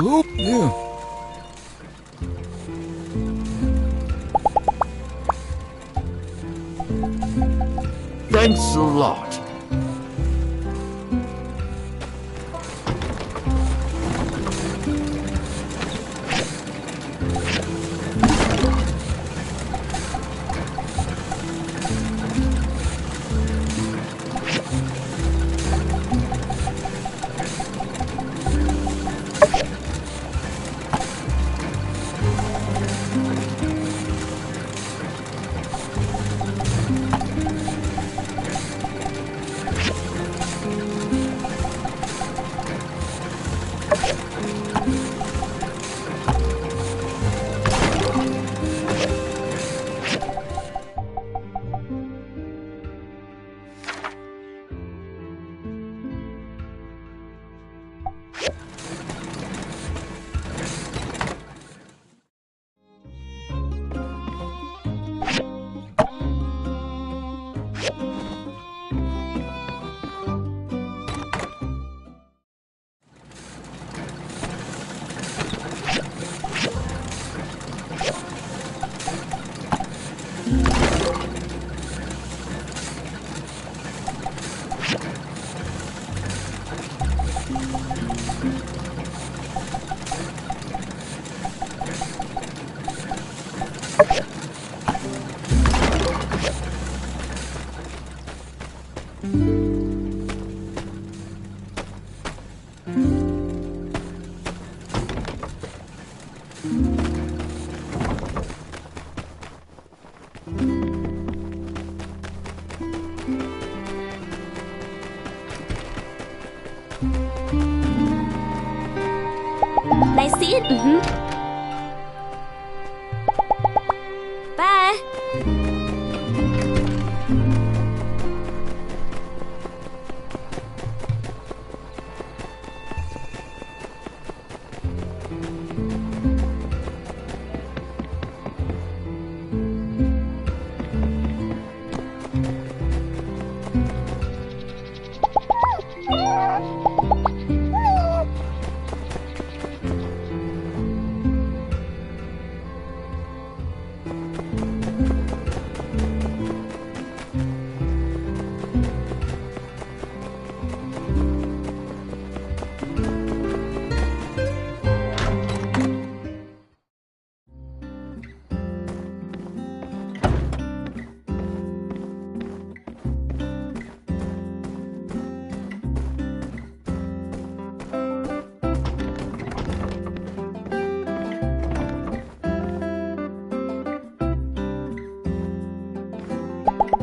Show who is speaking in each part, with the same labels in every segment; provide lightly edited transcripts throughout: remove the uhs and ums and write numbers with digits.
Speaker 1: Oh, yeah.
Speaker 2: Thanks a lot.
Speaker 3: Nice seeing you. Bye.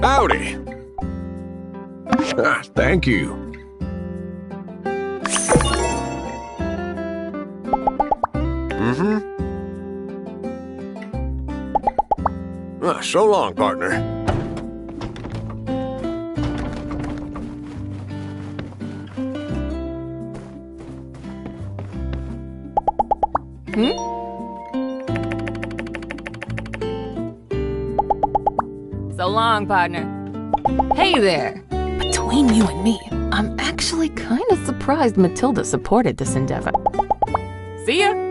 Speaker 2: Howdy. Thank you. So long, partner.
Speaker 4: So long, partner. Hey there. Between you and me, I'm actually kind of surprised Matilda supported this endeavor. See ya!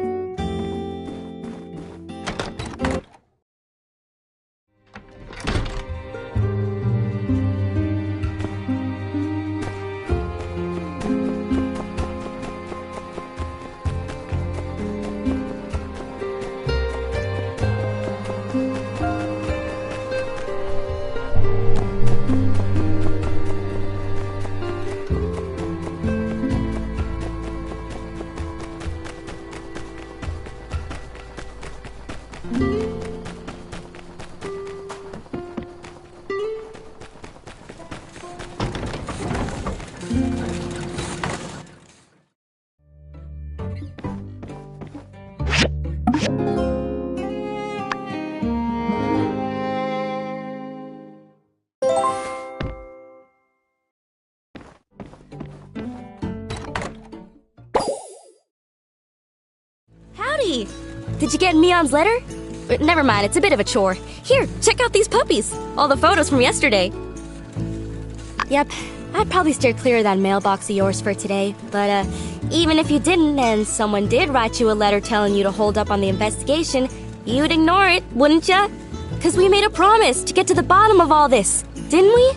Speaker 3: Hey! Did you get Mion's letter? Never mind, it's a bit of a chore. Here, check out these puppies. All the photos from yesterday. Yep, I'd probably steer clear of that mailbox of yours for today. But, even if you didn't and someone did write you a letter telling you to hold up on the investigation, you'd ignore it, wouldn't ya? 'Cause we made a promise to get to the bottom of all this, didn't we?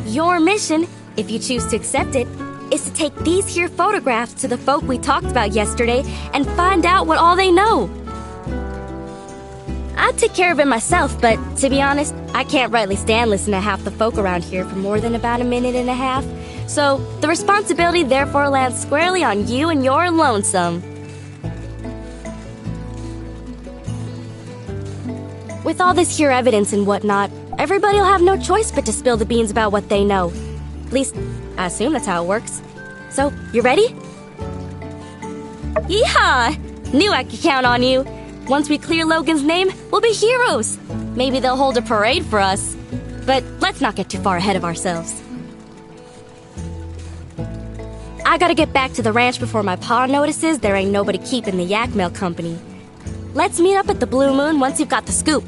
Speaker 3: Your mission, if you choose to accept it, is to take these here photographs to the folk we talked about yesterday and find out what all they know. I'd take care of it myself, but to be honest, I can't rightly stand listening to half the folk around here for more than about a minute and a half. So the responsibility therefore lands squarely on you and your lonesome. With all this here evidence and whatnot, everybody'll have no choice but to spill the beans about what they know. At least, I assume that's how it works. So, you ready? Yeehaw! Knew I could count on you. Once we clear Logan's name, we'll be heroes. Maybe they'll hold a parade for us. But let's not get too far ahead of ourselves. I gotta get back to the ranch before my pa notices there ain't nobody keeping the yak mail company. Let's meet up at the Blue Moon once you've got the scoop.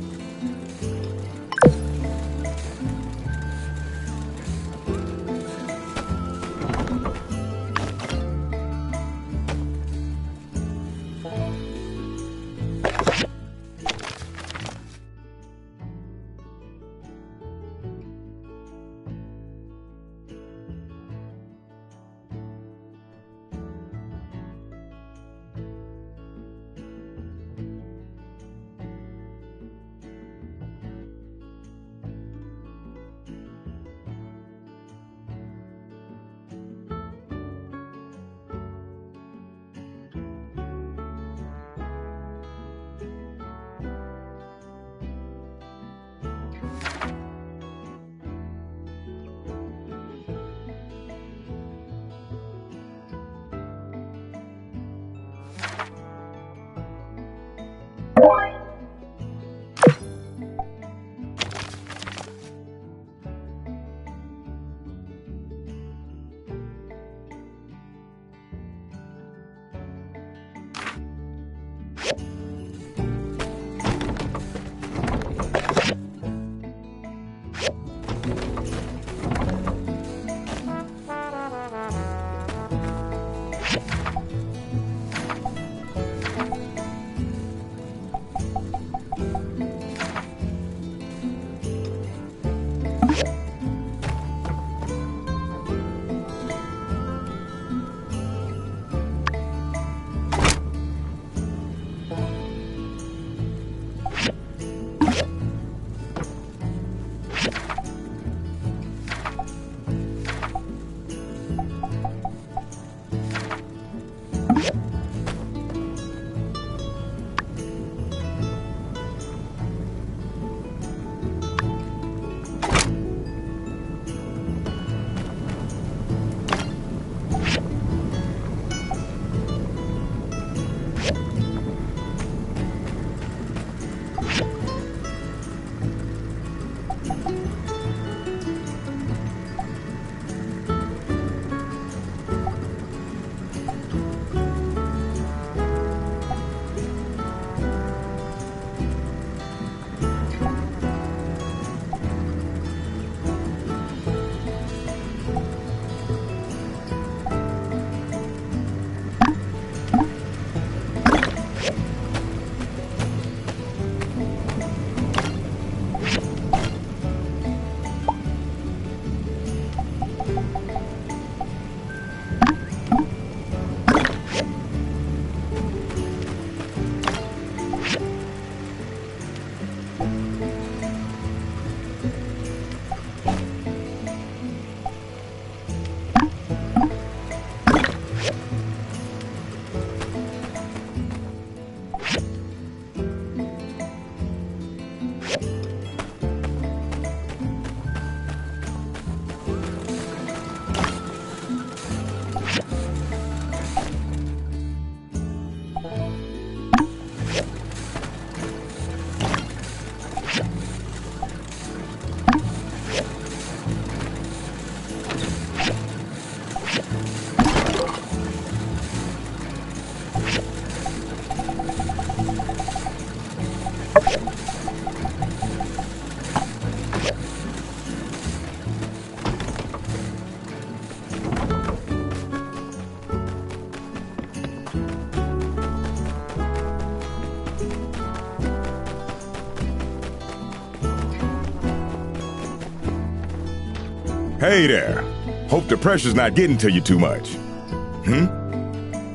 Speaker 5: Hey there. Hope the pressure's not getting to you too much.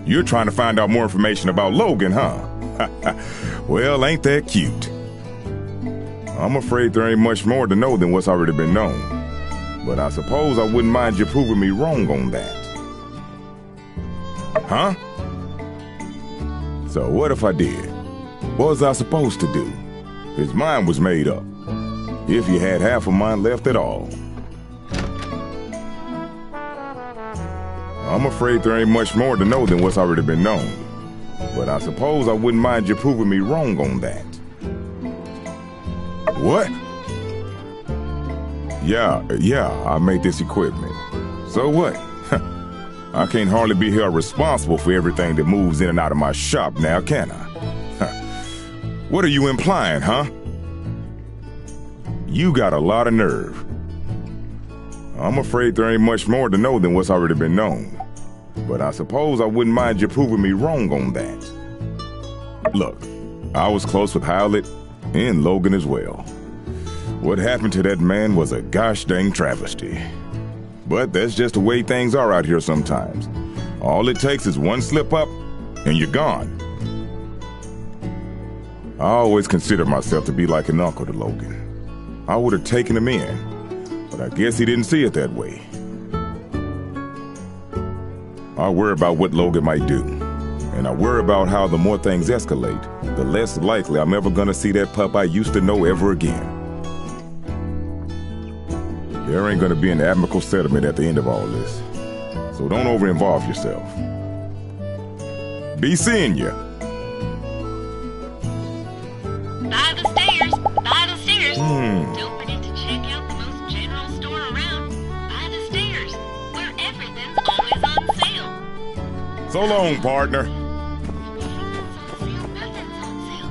Speaker 5: You're trying to find out more information about Logan, huh? Well, ain't that cute? I'm afraid there ain't much more to know than what's already been known. But I suppose I wouldn't mind you proving me wrong on that. Huh? So what if I did? What was I supposed to do? His mind was made up. If he had half of mine left at all. I'm afraid there ain't much more to know than what's already been known. But I suppose I wouldn't mind you proving me wrong on that. What? Yeah, I made this equipment. So what? I can't hardly be held responsible for everything that moves in and out of my shop now, can I? What are you implying, huh? You got a lot of nerve. I'm afraid there ain't much more to know than what's already been known. But I suppose I wouldn't mind you proving me wrong on that. Look, I was close with Howlett and Logan as well. What happened to that man was a gosh dang travesty. But that's just the way things are out here sometimes. All it takes is one slip up, and you're gone. I always considered myself to be like an uncle to Logan. I would have taken him in, but I guess he didn't see it that way. I worry about what Logan might do, and I worry about how the more things escalate, the less likely I'm ever gonna see that pup I used to know ever again. There ain't gonna be an amicable settlement at the end of all this, so don't over-involve yourself. Be seeing ya.
Speaker 6: By the stairs! By the stairs! Don't forget to check out the most general store around. By the stairs, where everything's always on sale.
Speaker 5: So long, partner.
Speaker 6: Nothing's on sale.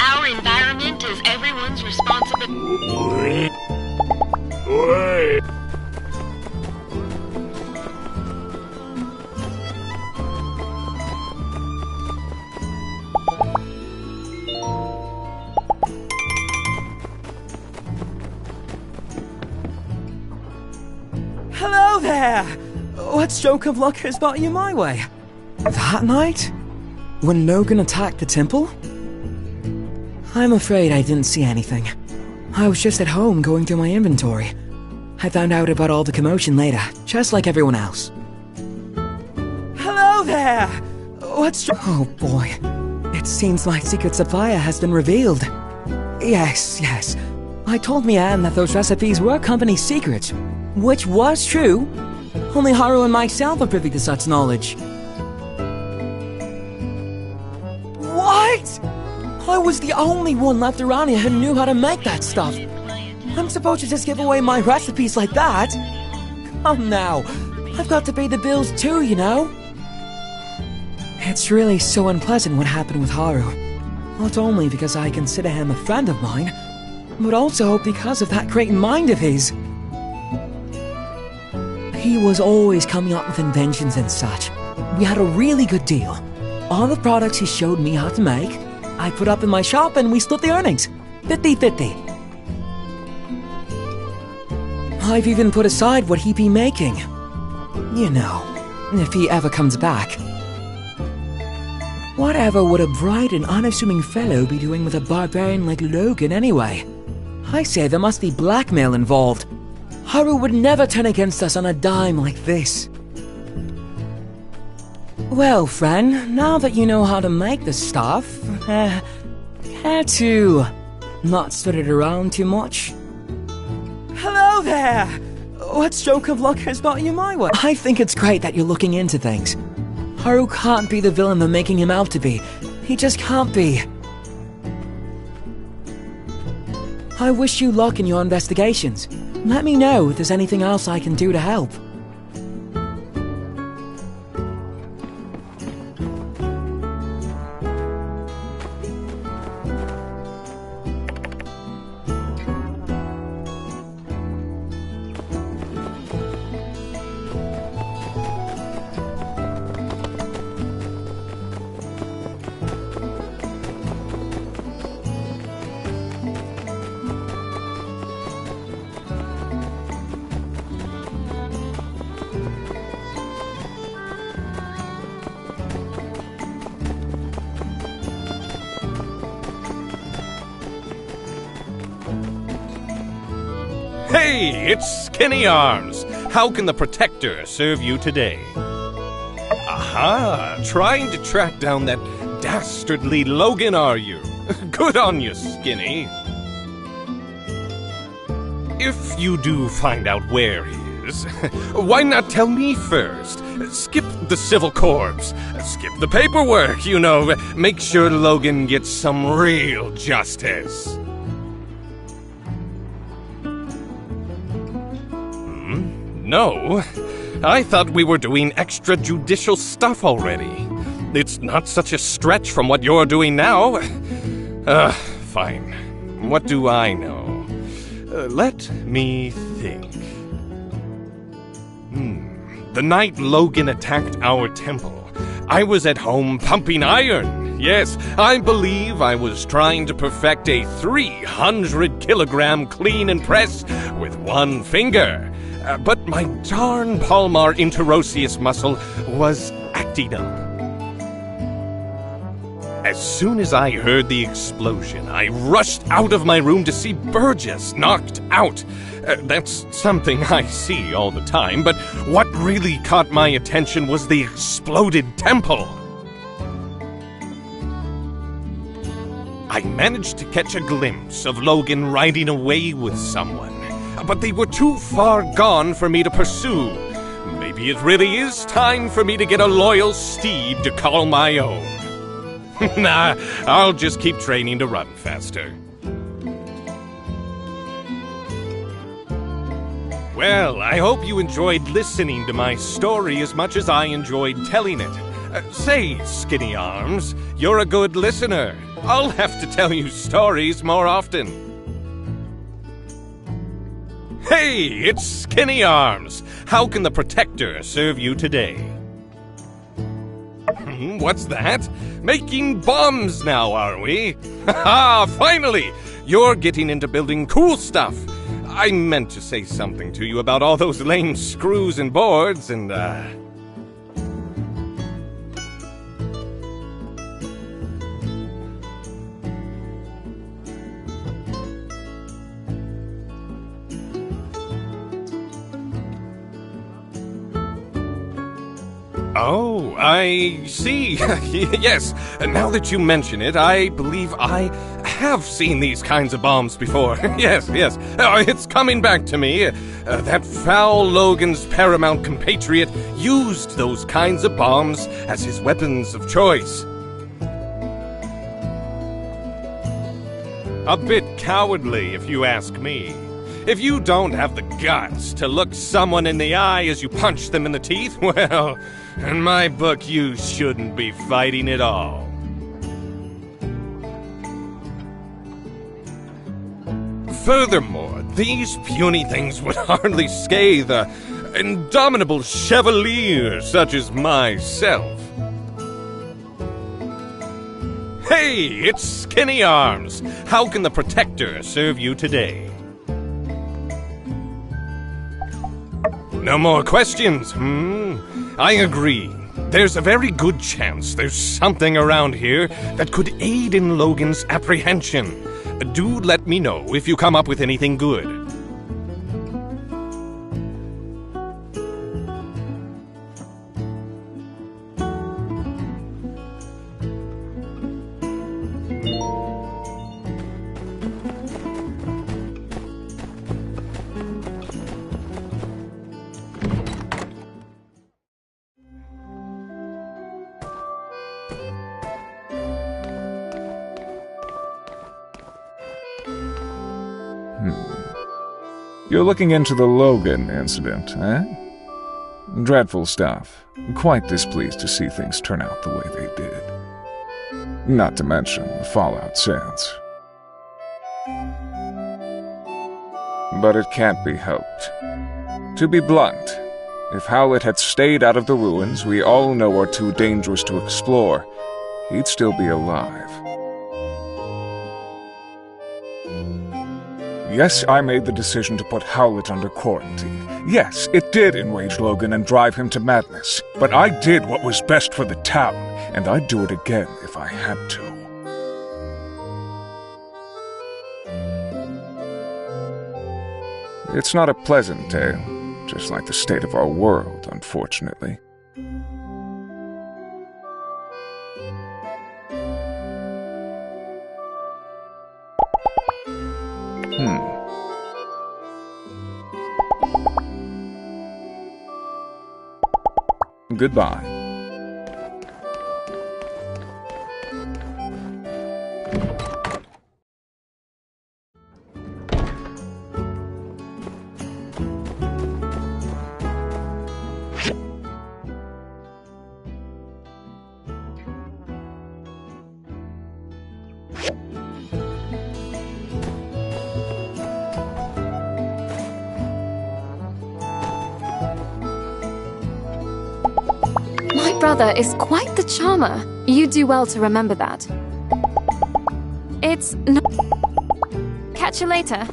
Speaker 6: Our environment is everyone's responsibility.
Speaker 7: Hello there! What stroke of luck has brought you my way? That night? When Logan attacked the temple? I'm afraid I didn't see anything. I was just at home going through my inventory. I found out about all the commotion later, just like everyone else. Hello there! Oh boy. It seems my secret supplier has been revealed. Yes. I told Mian that those recipes were company secrets, which was true. Only Haru and myself are privy to such knowledge. What? I was the only one left around here who knew how to make that stuff. I'm supposed to just give away my recipes like that? Come now. I've got to pay the bills too, you know? It's really so unpleasant what happened with Haru. Not only because I consider him a friend of mine, but also because of that great mind of his. He was always coming up with inventions and such. We had a really good deal. All the products he showed me how to make, I put up in my shop and we split the earnings. 50-50. I've even put aside what he'd be making. You know, if he ever comes back. Whatever would a bright and unassuming fellow be doing with a barbarian like Logan anyway? I say there must be blackmail involved. Haru would never turn against us on a dime like this. Well, friend, now that you know how to make the stuff, care to not spread it around too much? Hello there! What stroke of luck has brought you my way? I think it's great that you're looking into things. Haru can't be the villain they're making him out to be. He just can't be. I wish you luck in your investigations. Let me know if there's anything else I can do to help.
Speaker 8: Hey, it's Skinny Arms. How can the Protector serve you today? Aha, trying to track down that dastardly Logan, are you? Good on you, Skinny. If you do find out where he is, why not tell me first? Skip the civil corps. Skip the paperwork, you know. Make sure Logan gets some real justice. No, I thought we were doing extrajudicial stuff already. It's not such a stretch from what you're doing now. Fine. What do I know? Let me think. The night Logan attacked our temple, I was at home pumping iron. Yes, I believe I was trying to perfect a 300-kilogram clean and press with one finger. But my darn palmar interosseous muscle was acting up. As soon as I heard the explosion, I rushed out of my room to see Burgess knocked out. That's something I see all the time, but what really caught my attention was the exploded temple. I managed to catch a glimpse of Logan riding away with someone, but they were too far gone for me to pursue. Maybe it really is time for me to get a loyal steed to call my own. Nah, I'll just keep training to run faster. Well, I hope you enjoyed listening to my story as much as I enjoyed telling it. Say, Skinny Arms, you're a good listener. I'll have to tell you stories more often. Hey, it's Skinny Arms. How can the Protector serve you today? What's that? Making bombs now, are we? Haha, finally! You're getting into building cool stuff. I meant to say something to you about all those lame screws and boards and, Oh, I see. Yes, now that you mention it, I believe I have seen these kinds of bombs before. Yes. It's coming back to me. That foul Logan's paramount compatriot used those kinds of bombs as his weapons of choice. A bit cowardly, if you ask me. If you don't have the guts to look someone in the eye as you punch them in the teeth, well, in my book, you shouldn't be fighting at all. Furthermore, these puny things would hardly scathe an indomitable chevalier such as myself. Hey, it's Skinny Arms. How can the Protector serve you today? No more questions, I agree. There's a very good chance there's something around here that could aid in Logan's apprehension. Do let me know if you come up with anything good.
Speaker 1: You're looking into the Logan incident, eh? Dreadful stuff. Quite displeased to see things turn out the way they did. Not to mention the fallout since. But it can't be helped. To be blunt, if Howlett had stayed out of the ruins we all know are too dangerous to explore, he'd still be alive. Yes, I made the decision to put Howlett under quarantine. Yes, it did enrage Logan and drive him to madness. But I did what was best for the town, and I'd do it again if I had to. It's not a pleasant tale, just like the state of our world, unfortunately. Goodbye.
Speaker 9: Brother is quite the charmer. You do well to remember that. It's no... Catch you later.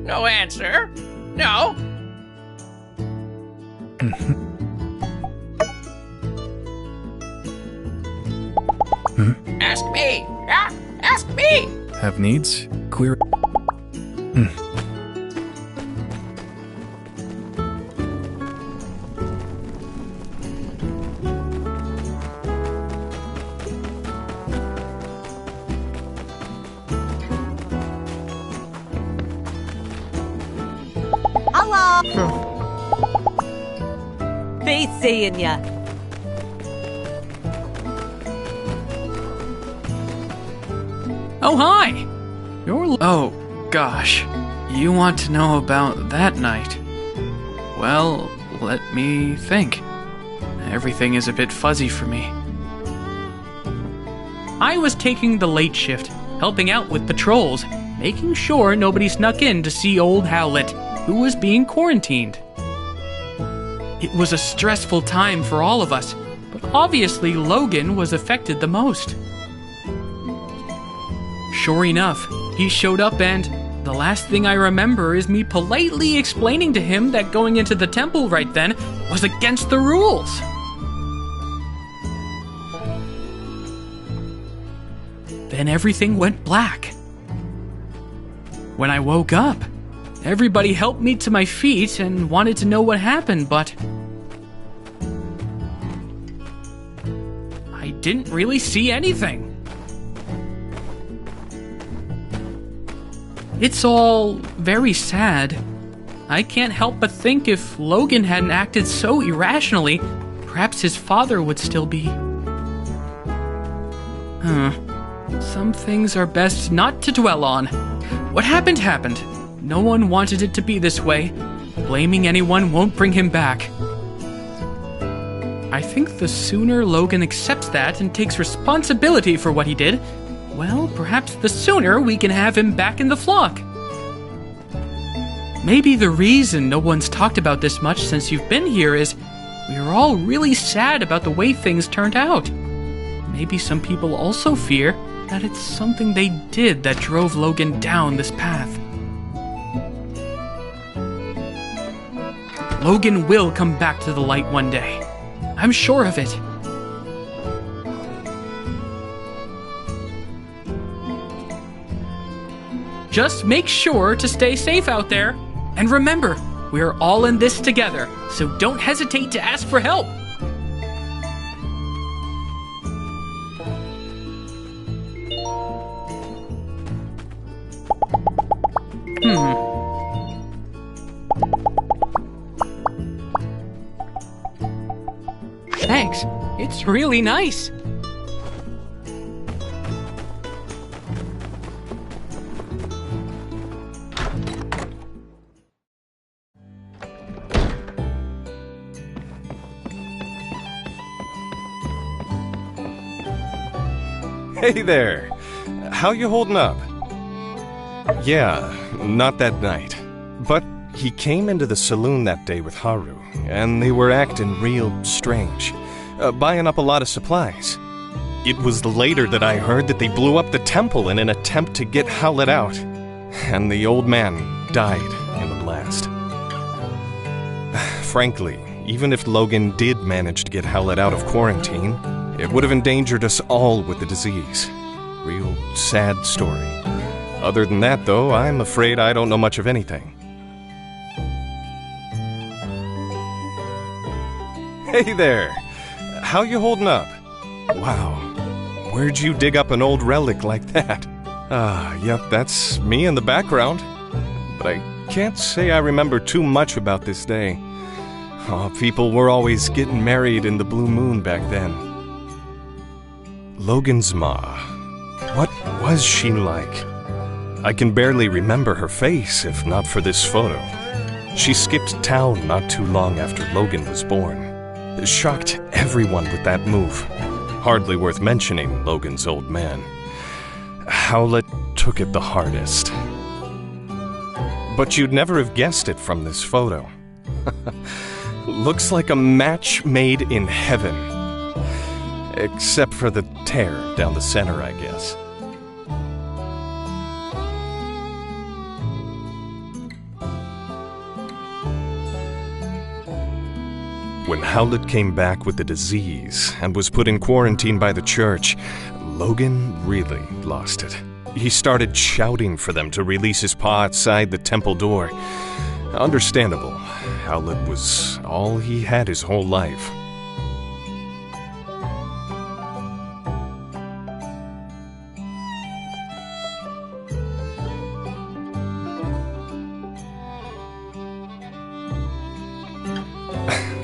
Speaker 10: No answer? No? Ask me! Ask me!
Speaker 11: Have needs? Query.
Speaker 12: Be seeing ya.
Speaker 13: Oh, hi! Oh, gosh. You want to know about that night? Well, let me think. Everything is a bit fuzzy for me.
Speaker 7: I was taking the late shift, helping out with patrols, making sure nobody snuck in to see old Howlett, who was being quarantined. It was a stressful time for all of us, but obviously Logan was affected the most. Sure enough, he showed up and the last thing I remember is me politely explaining to him that going into the temple right then was against the rules. Then everything went black. When I woke up, everybody helped me to my feet and wanted to know what happened, but I didn't really see anything. It's all very sad. I can't help but think if Logan hadn't acted so irrationally, perhaps his father would still be. Some things are best not to dwell on. What happened happened. No one wanted it to be this way. Blaming anyone won't bring him back. I think the sooner Logan accepts that and takes responsibility for what he did,
Speaker 13: well, perhaps the sooner we can have him back in the flock. Maybe the reason no one's talked about this much since you've been here is we are all really sad about the way things turned out. Maybe some people also fear that it's something they did that drove Logan down this path. Logan will come back to the light one day. I'm sure of it. Just make sure to stay safe out there. And remember, we're all in this together, so don't hesitate to ask for help. Thanks. It's really nice.
Speaker 8: Hey there! How you holding up? Yeah, not that night. But he came into the saloon that day with Haru, and they were acting real strange, buying up a lot of supplies. It was later that I heard that they blew up the temple in an attempt to get Howlett out, and the old man died in the blast. Frankly, even if Logan did manage to get Howlett out of quarantine, it would have endangered us all with the disease. Real sad story. Other than that, though, I'm afraid I don't know much of anything. Hey there! How you holding up? Wow, where'd you dig up an old relic like that? Yep, that's me in the background. But I can't say I remember too much about this day. Oh, people were always getting married in the blue moon back then. Logan's ma. What was she like? I can barely remember her face if not for this photo. She skipped town not too long after Logan was born. Shocked everyone with that move. Hardly worth mentioning Logan's old man. Howlett took it the hardest. But you'd never have guessed it from this photo. Looks like a match made in heaven. Except for the tear down the center, I guess. When Howlett came back with the disease and was put in quarantine by the church, Logan really lost it. He started shouting for them to release his paw outside the temple door. Understandable. Howlett was all he had his whole life.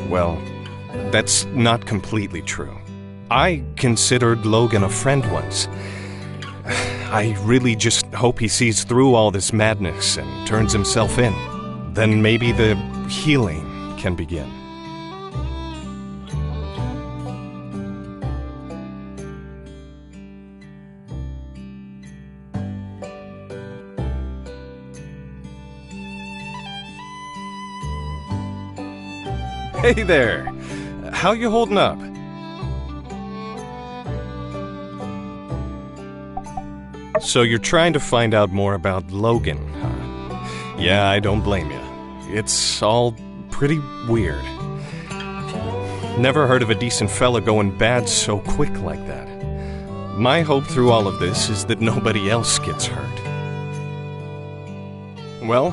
Speaker 8: Well, that's not completely true. I considered Logan a friend once. I really just hope he sees through all this madness and turns himself in. Then maybe the healing can begin. Hey there! How you holding up? So you're trying to find out more about Logan, huh? Yeah, I don't blame you. It's all pretty weird. Never heard of a decent fella going bad so quick like that. My hope through all of this is that nobody else gets hurt. Well,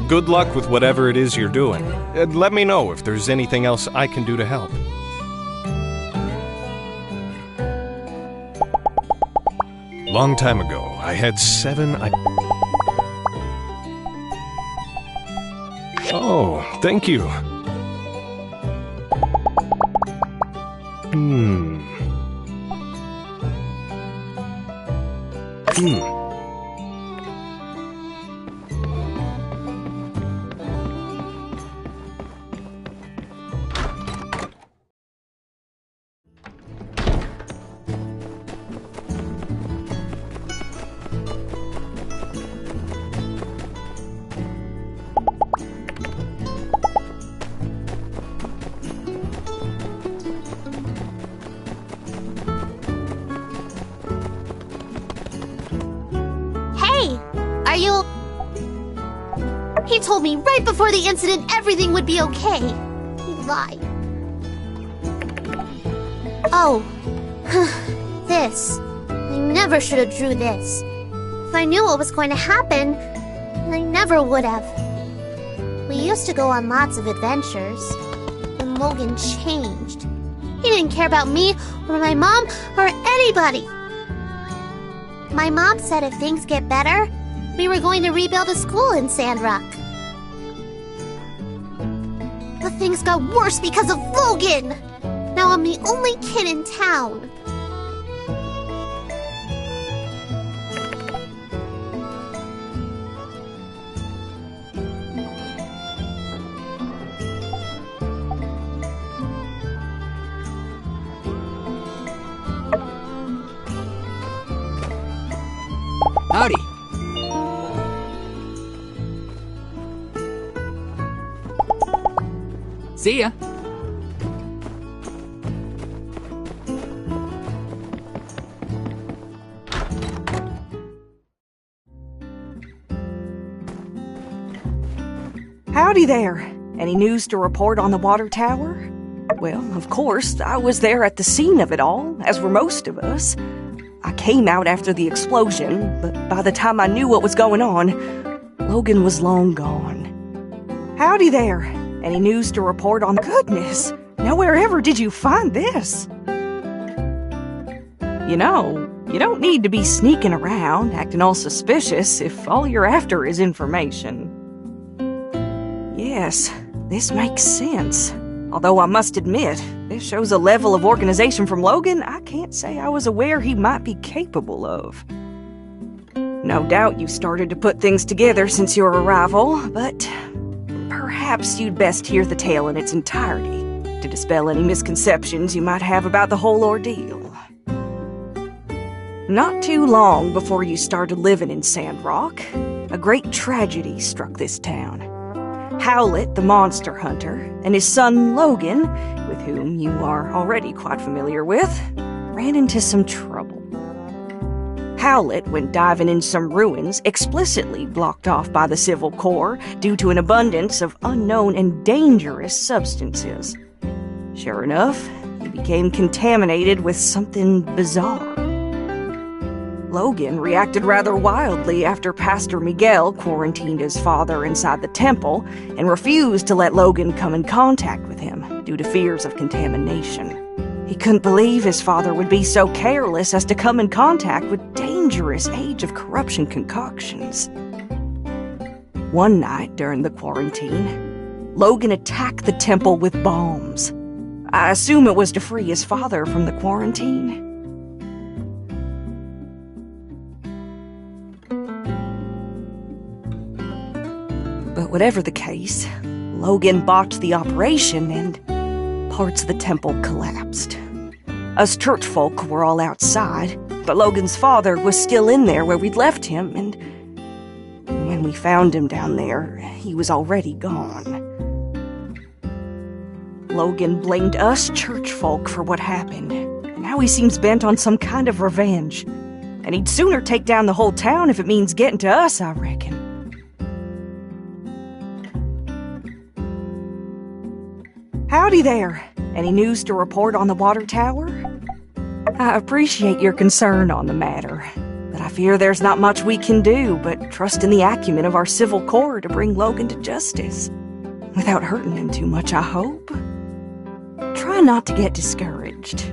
Speaker 8: good luck with whatever it is you're doing. Let me know if there's anything else I can do to help. Long time ago, I had 7 Oh, thank you.
Speaker 14: He told me right before the incident everything would be okay. He lied. Oh. This. I never should have drew this. If I knew what was going to happen, I never would have. We used to go on lots of adventures. Then Logan changed. He didn't care about me, or my mom, or anybody. My mom said if things get better, we were going to rebuild a school in Sandrock. But things got worse because of Logan! Now I'm the only kid in town.
Speaker 15: Howdy. See ya.
Speaker 16: Howdy there. Any news to report on the water tower? Well, of course, I was there at the scene of it all, as were most of us. I came out after the explosion, but by the time I knew what was going on, Logan was long gone. Howdy there. Any news to report on? Goodness, nowhere ever did you find this. You know, you don't need to be sneaking around, acting all suspicious if all you're after is information. Yes, this makes sense. Although I must admit, this shows a level of organization from Logan I can't say I was aware he might be capable of. No doubt you started to put things together since your arrival, but perhaps you'd best hear the tale in its entirety to dispel any misconceptions you might have about the whole ordeal. Not too long before you started living in Sandrock, a great tragedy struck this town. Howlett, the monster hunter, and his son Logan, with whom you are already quite familiar with, ran into some trouble. Howlett went diving in some ruins explicitly blocked off by the Civil Corps due to an abundance of unknown and dangerous substances. Sure enough, he became contaminated with something bizarre. Logan reacted rather wildly after Pastor Miguel quarantined his father inside the temple and refused to let Logan come in contact with him due to fears of contamination. He couldn't believe his father would be so careless as to come in contact with dangerous Age of Corruption concoctions. One night during the quarantine, Logan attacked the temple with bombs. I assume it was to free his father from the quarantine. But whatever the case, Logan botched the operation and parts of the temple collapsed. Us church folk were all outside, but Logan's father was still in there where we'd left him, and when we found him down there, he was already gone. Logan blamed us church folk for what happened, and now he seems bent on some kind of revenge. And he'd sooner take down the whole town if it means getting to us, I reckon. Howdy there. Any news to report on the water tower? I appreciate your concern on the matter, but I fear there's not much we can do but trust in the acumen of our Civil Corps to bring Logan to justice. Without hurting him too much, I hope. Try not to get discouraged.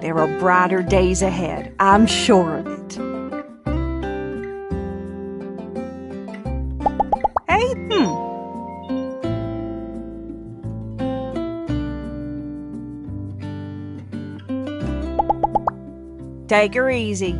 Speaker 16: There are brighter days ahead, I'm sure of it. Hey, Take her easy.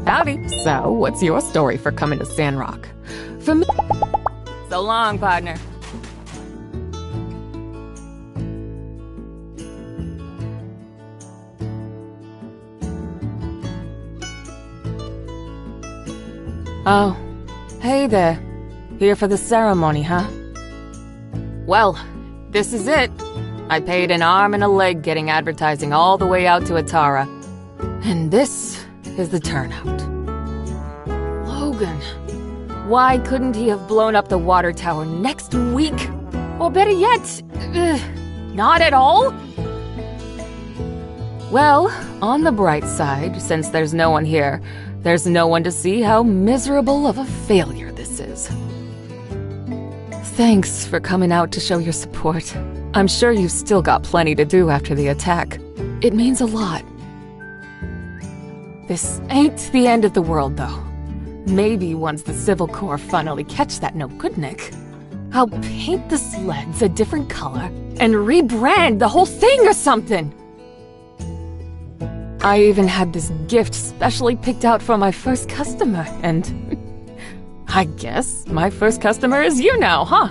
Speaker 4: Howdy. So, what's your story for coming to Sandrock? For me. So long, partner. Oh, hey there. Here for the ceremony, huh? Well, this is it. I paid an arm and a leg getting advertising all the way out to Atara. And this is the turnout. Logan. Why couldn't he have blown up the water tower next week? Or better yet, not at all? Well, on the bright side, since there's no one here, there's no one to see how miserable of a failure this is. Thanks for coming out to show your support. I'm sure you've still got plenty to do after the attack. It means a lot. This ain't the end of the world, though. Maybe once the Civil Corps finally catch that no-good Nick, I'll paint the sleds a different color and rebrand the whole thing or something! I even had this gift specially picked out for my first customer, and I guess my first customer is you now, huh?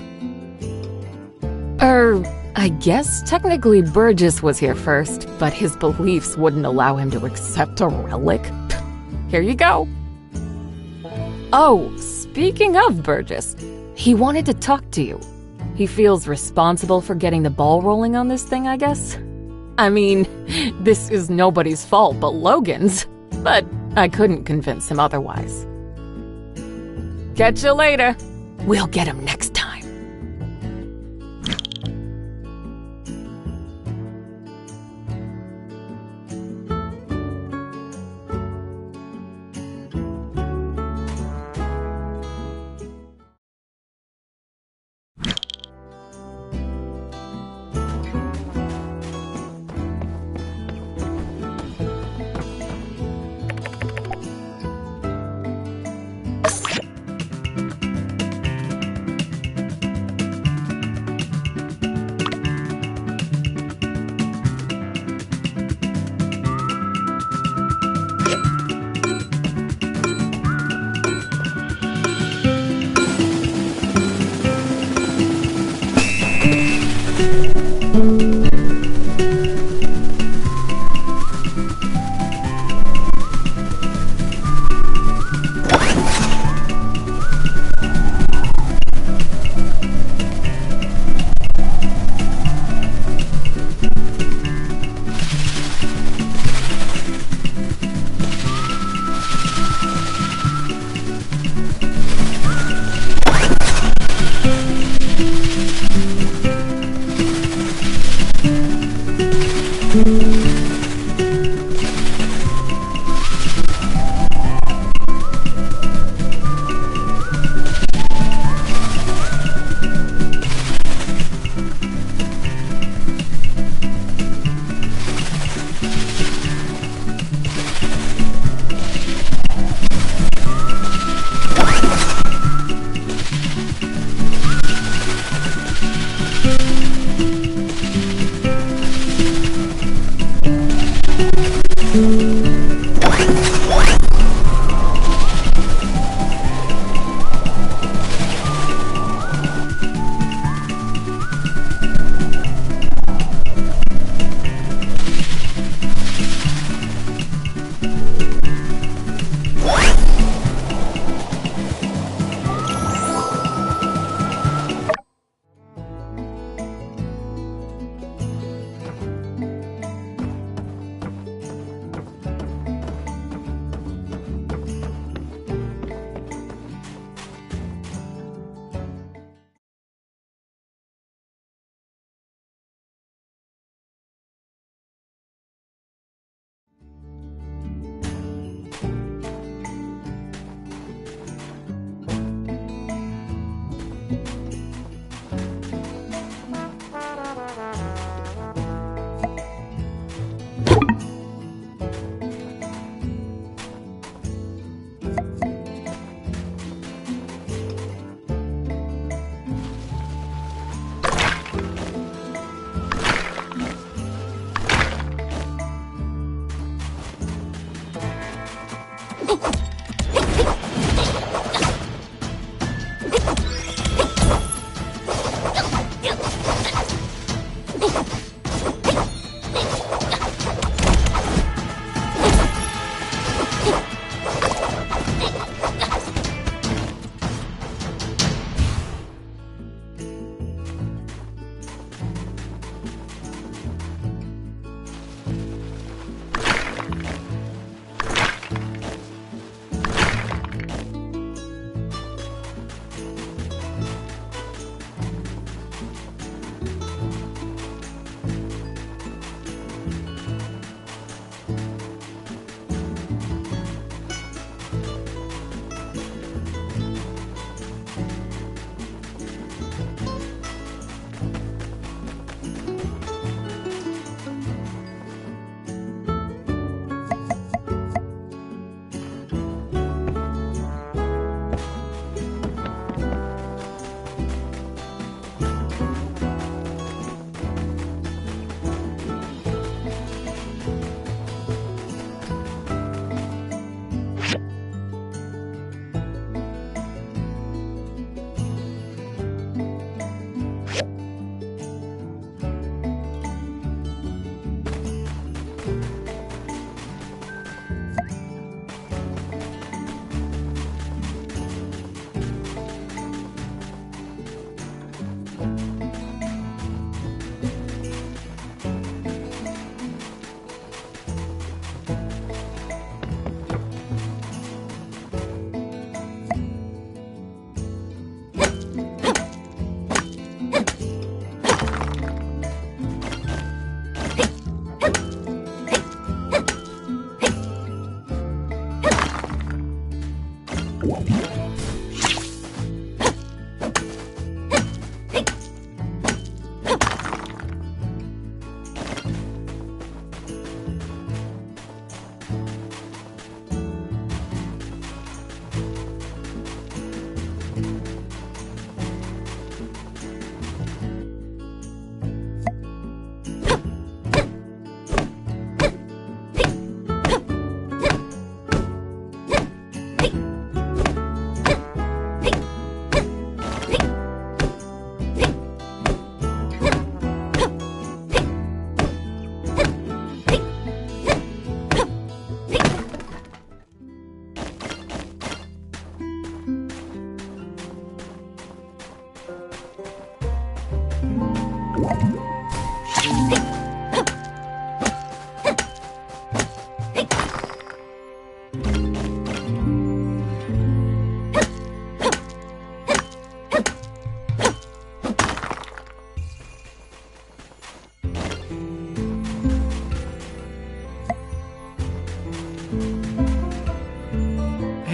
Speaker 4: I guess technically Burgess was here first, but his beliefs wouldn't allow him to accept a relic. Here you go. Oh, speaking of Burgess, he wanted to talk to you. He feels responsible for getting the ball rolling on this thing, I guess. I mean, this is nobody's fault but Logan's, but I couldn't convince him otherwise. Catch you later. We'll get him next time.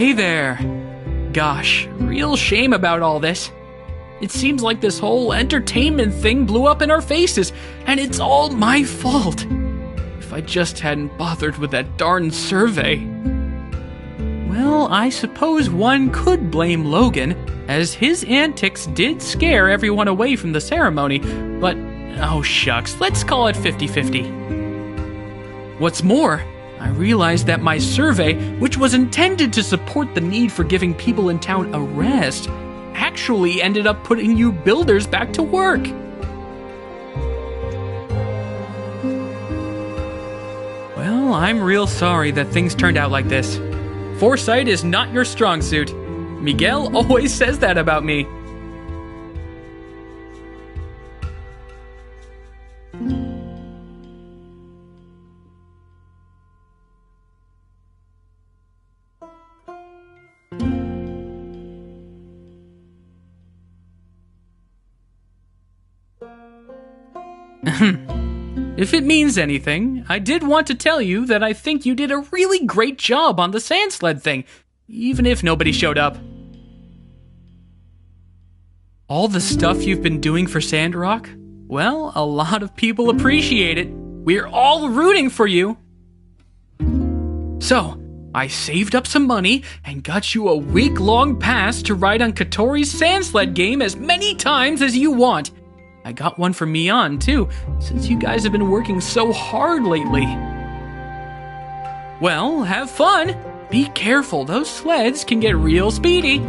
Speaker 13: Hey there. Gosh, real shame about all this. It seems like this whole entertainment thing blew up in our faces, and it's all my fault. If I just hadn't bothered with that darn survey. Well, I suppose one could blame Logan, as his antics did scare everyone away from the ceremony, but oh shucks, let's call it 50-50. What's more, I realized that my survey, which was intended to support the need for giving people in town a rest, actually ended up putting you builders back to work. Well, I'm real sorry that things turned out like this. Foresight is not your strong suit. Miguel always says that about me. If it means anything, I did want to tell you that I think you did a really great job on the sand sled thing, even if nobody showed up. All the stuff you've been doing for Sandrock? Well, a lot of people appreciate it. We're all rooting for you. So, I saved up some money and got you a week-long pass to ride on Katori's sand sled game as many times as you want. I got one for Mian, too, since you guys have been working so hard lately. Well, have fun. Be careful, those sleds can get real speedy.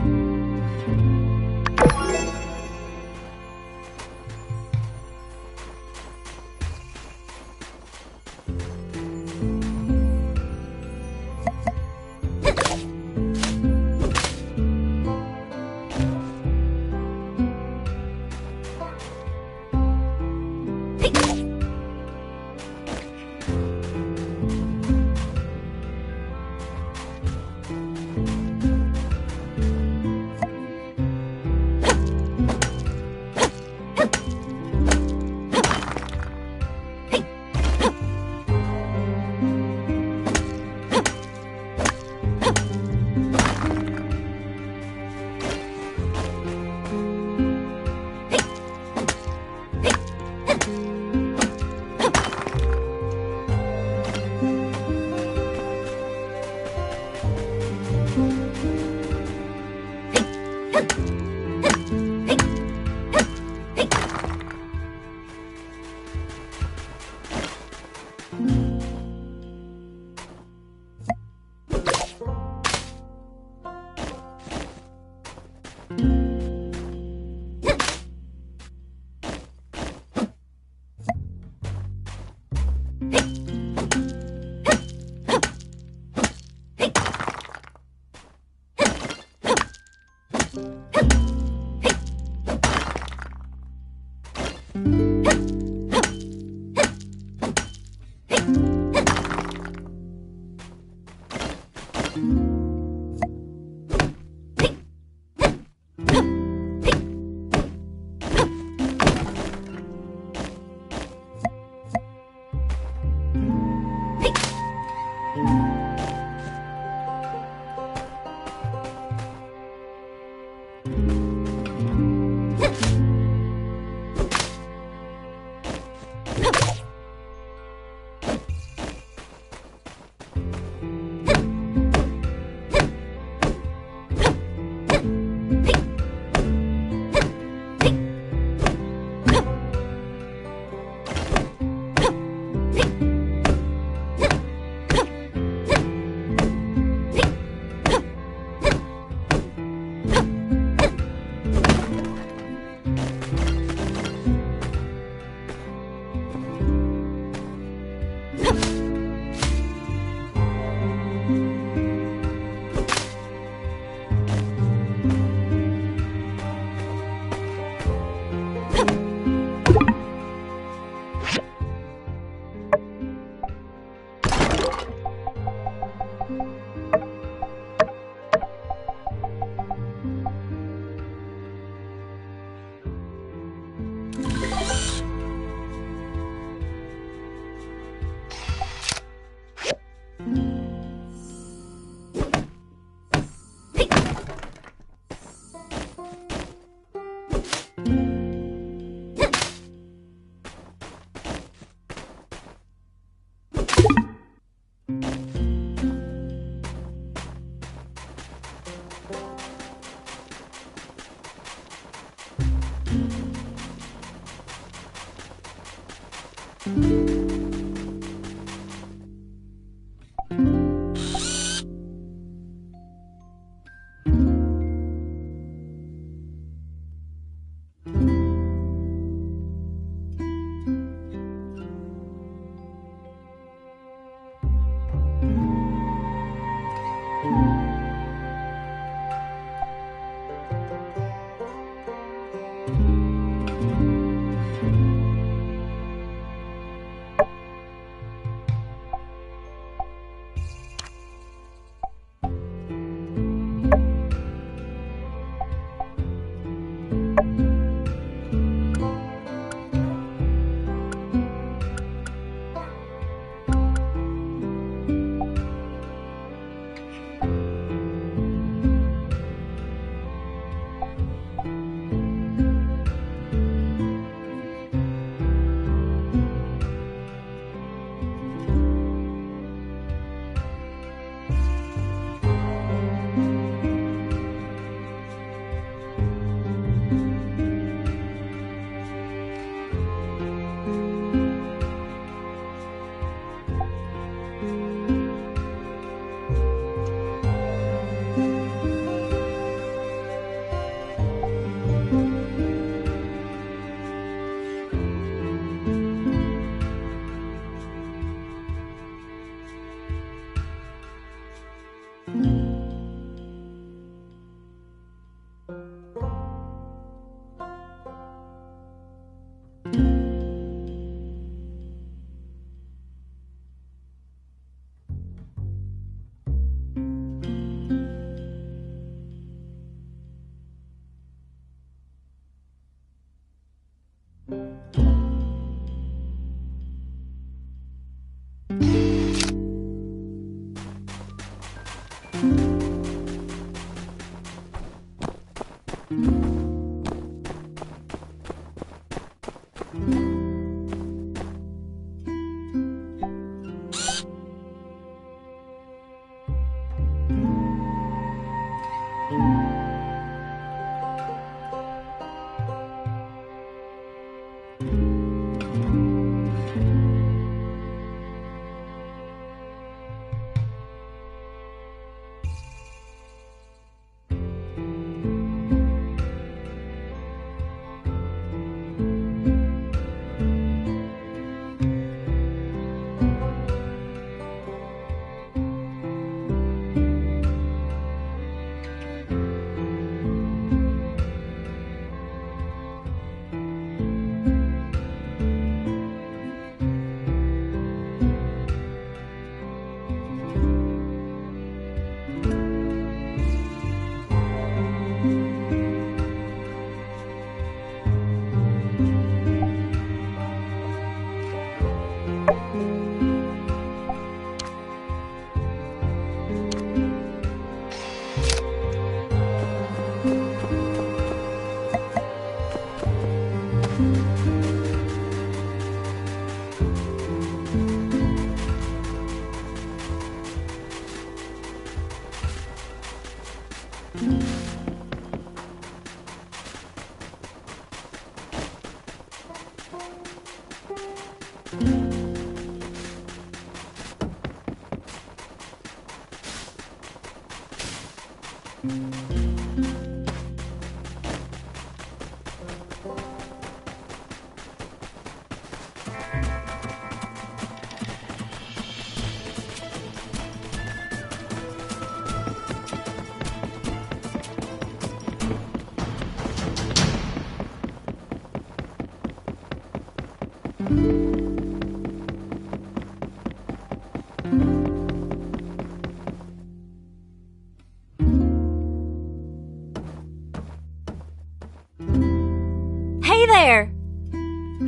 Speaker 3: Hey there!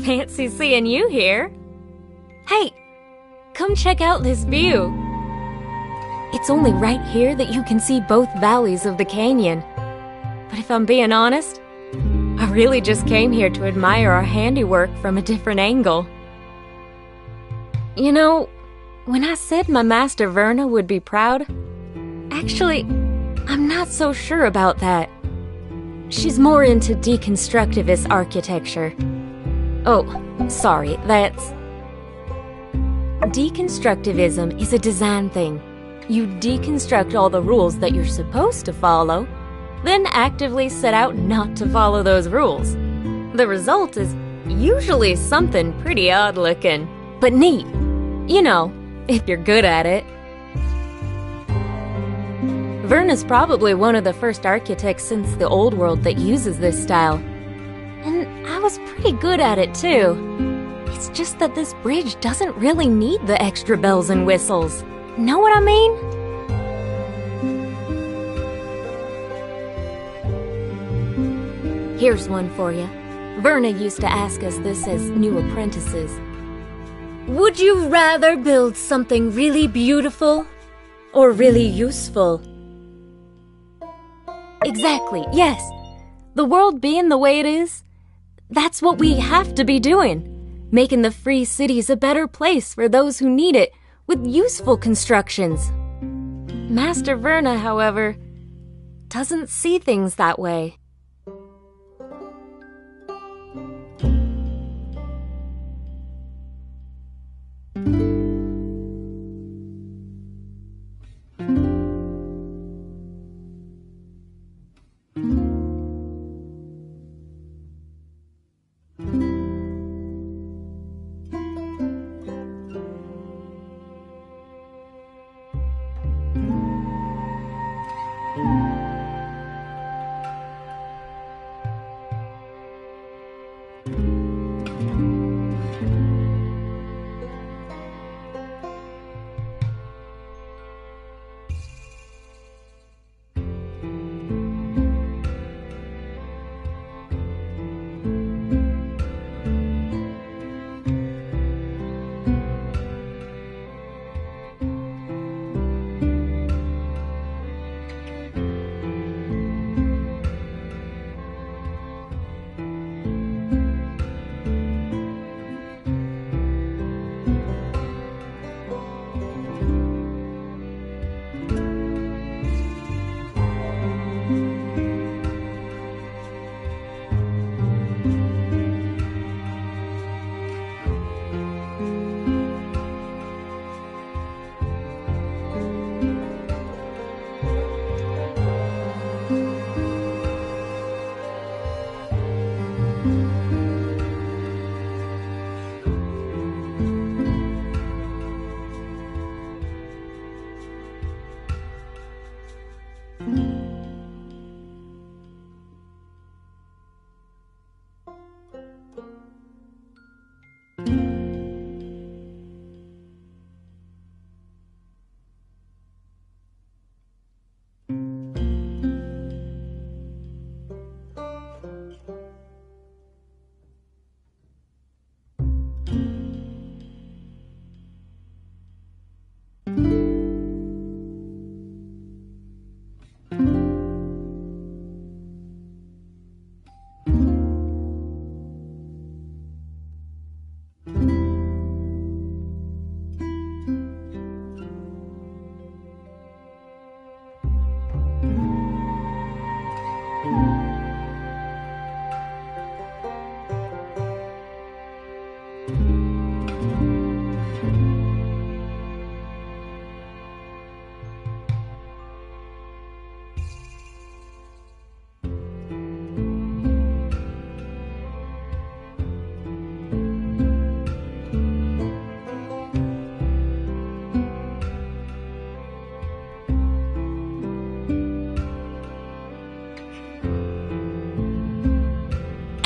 Speaker 3: Fancy seeing you here. Hey, come check out this view. It's only right here that you can see both valleys of the canyon. But if I'm being honest, I really just came here to admire our handiwork from a different angle. You know, when I said my master Verna would be proud, actually, I'm not so sure about that. She's more into deconstructivist architecture. Oh, sorry, that's... Deconstructivism is a design thing. You deconstruct all the rules that you're supposed to follow, then actively set out not to follow those rules. The result is usually something pretty odd-looking, but neat. You know, if you're good at it. Verna's probably one of the first architects since the Old World that uses this style. And I was pretty good at it too. It's just that this bridge doesn't really need the extra bells and whistles. Know what I mean? Here's one for you. Verna used to ask us this as new apprentices. Would you rather build something really beautiful or really useful? Exactly, yes. The world being the way it is, that's what we have to be doing. Making the free cities a better place for those who need it with useful constructions. Master Verna, however, doesn't see things that way.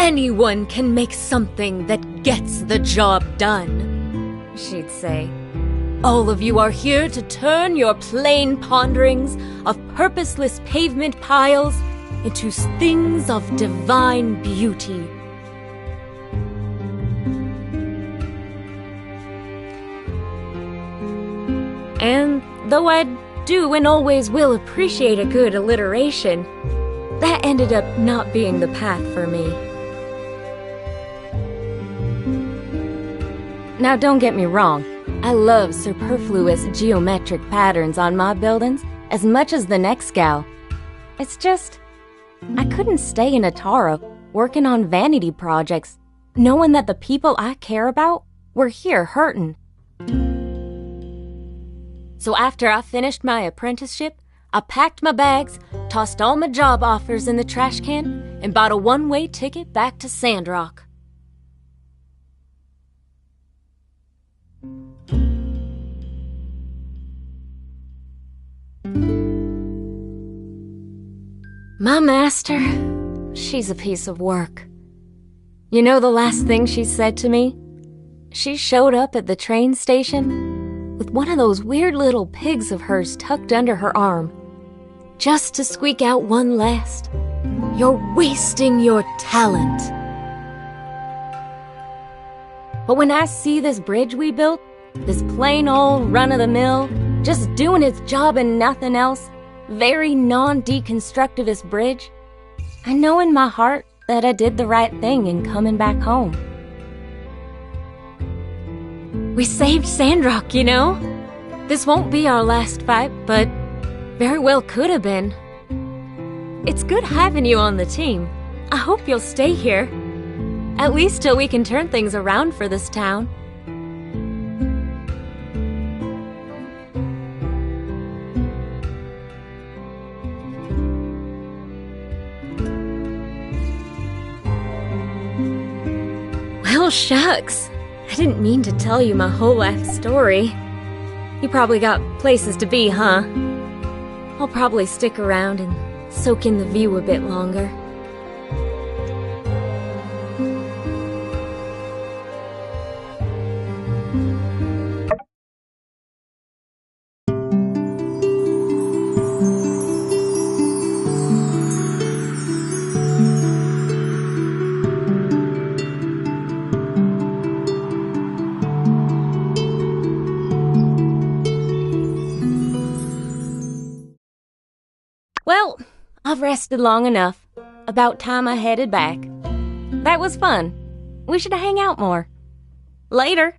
Speaker 17: anyone can make something that gets the job done, she'd say. All of you are here to turn your plain ponderings of purposeless pavement piles into things of divine beauty. And though I do and always will appreciate a good alliteration, that ended up not being the path for me. Now don't get me wrong, I love superfluous geometric patterns on my buildings as much as the next gal. It's just, I couldn't stay in Atara working on vanity projects, knowing that the people I care about were here hurting. So after I finished my apprenticeship, I packed my bags, tossed all my job offers in the trash can, and bought a one-way ticket back to Sandrock. My master, she's a piece of work. You know the last thing she said to me? She showed up at the train station with one of those weird little pigs of hers tucked under her arm, just to squeak out one last, "You're wasting your talent." But when I see this bridge we built, this plain old run-of-the-mill, just doing its job and nothing else, very non-deconstructivist bridge, I know in my heart that I did the right thing in coming back home. We saved Sandrock, you know? This won't be our last fight, but very well could have been. It's good having you on the team. I hope you'll stay here. At least till we can turn things around for this town. Well, shucks. I didn't mean to tell you my whole life story. You probably got places to be, huh? I'll probably stick around and soak in the view a bit longer. Well, I've rested long enough. About time I headed back. That was fun. We should hang out more. Later.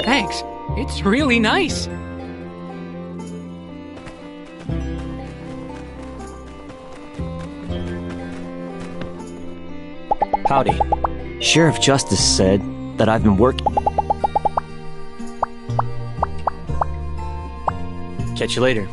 Speaker 15: Thanks. It's really nice.
Speaker 18: Howdy. Sheriff Justice said that I've been working. Catch you later.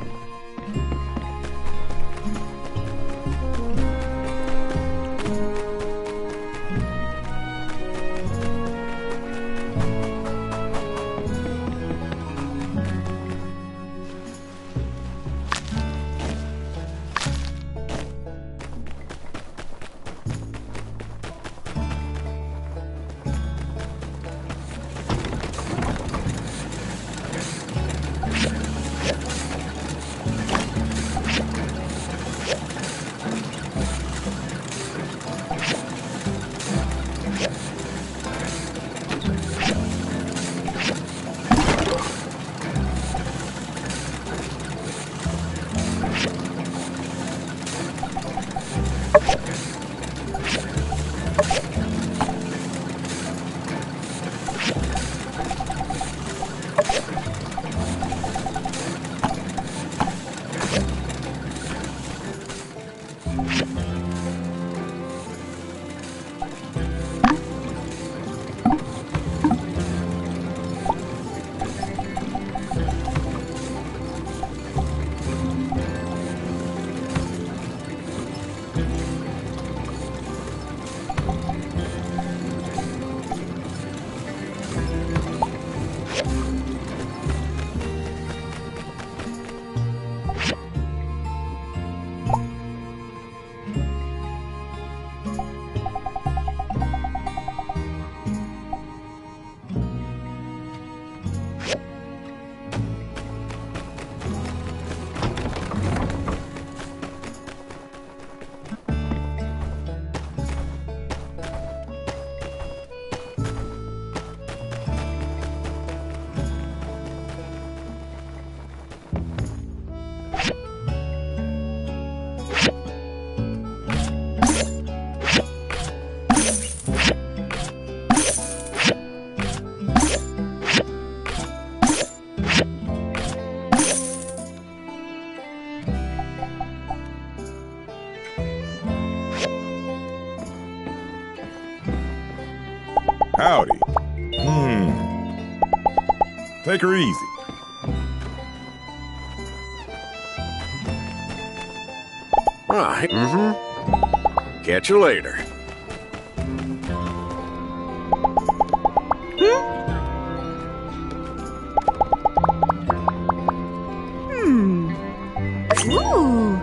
Speaker 5: Howdy. Take her easy.
Speaker 2: Right. Catch you later.
Speaker 14: Ooh.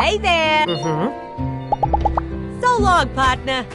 Speaker 12: Hey there! So long, partner.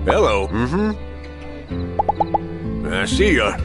Speaker 2: Hello. I see ya.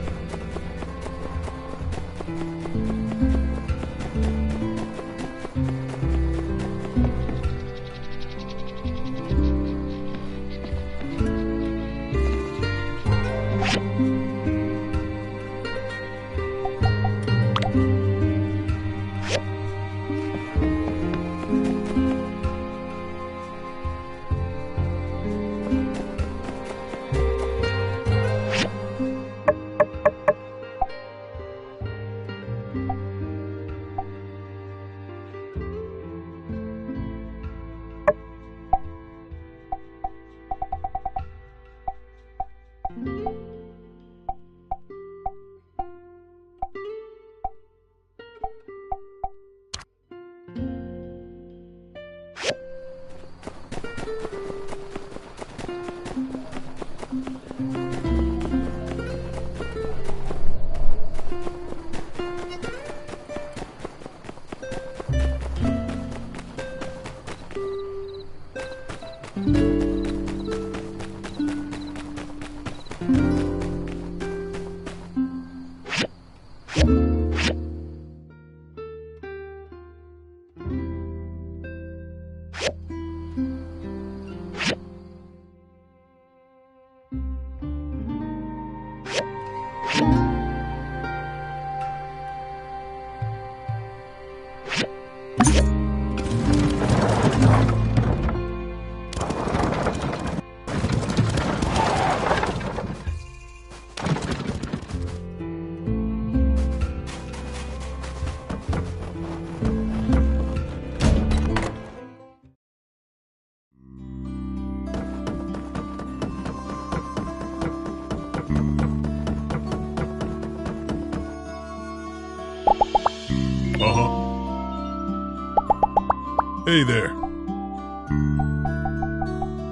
Speaker 19: Hey there.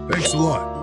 Speaker 19: Thanks a lot.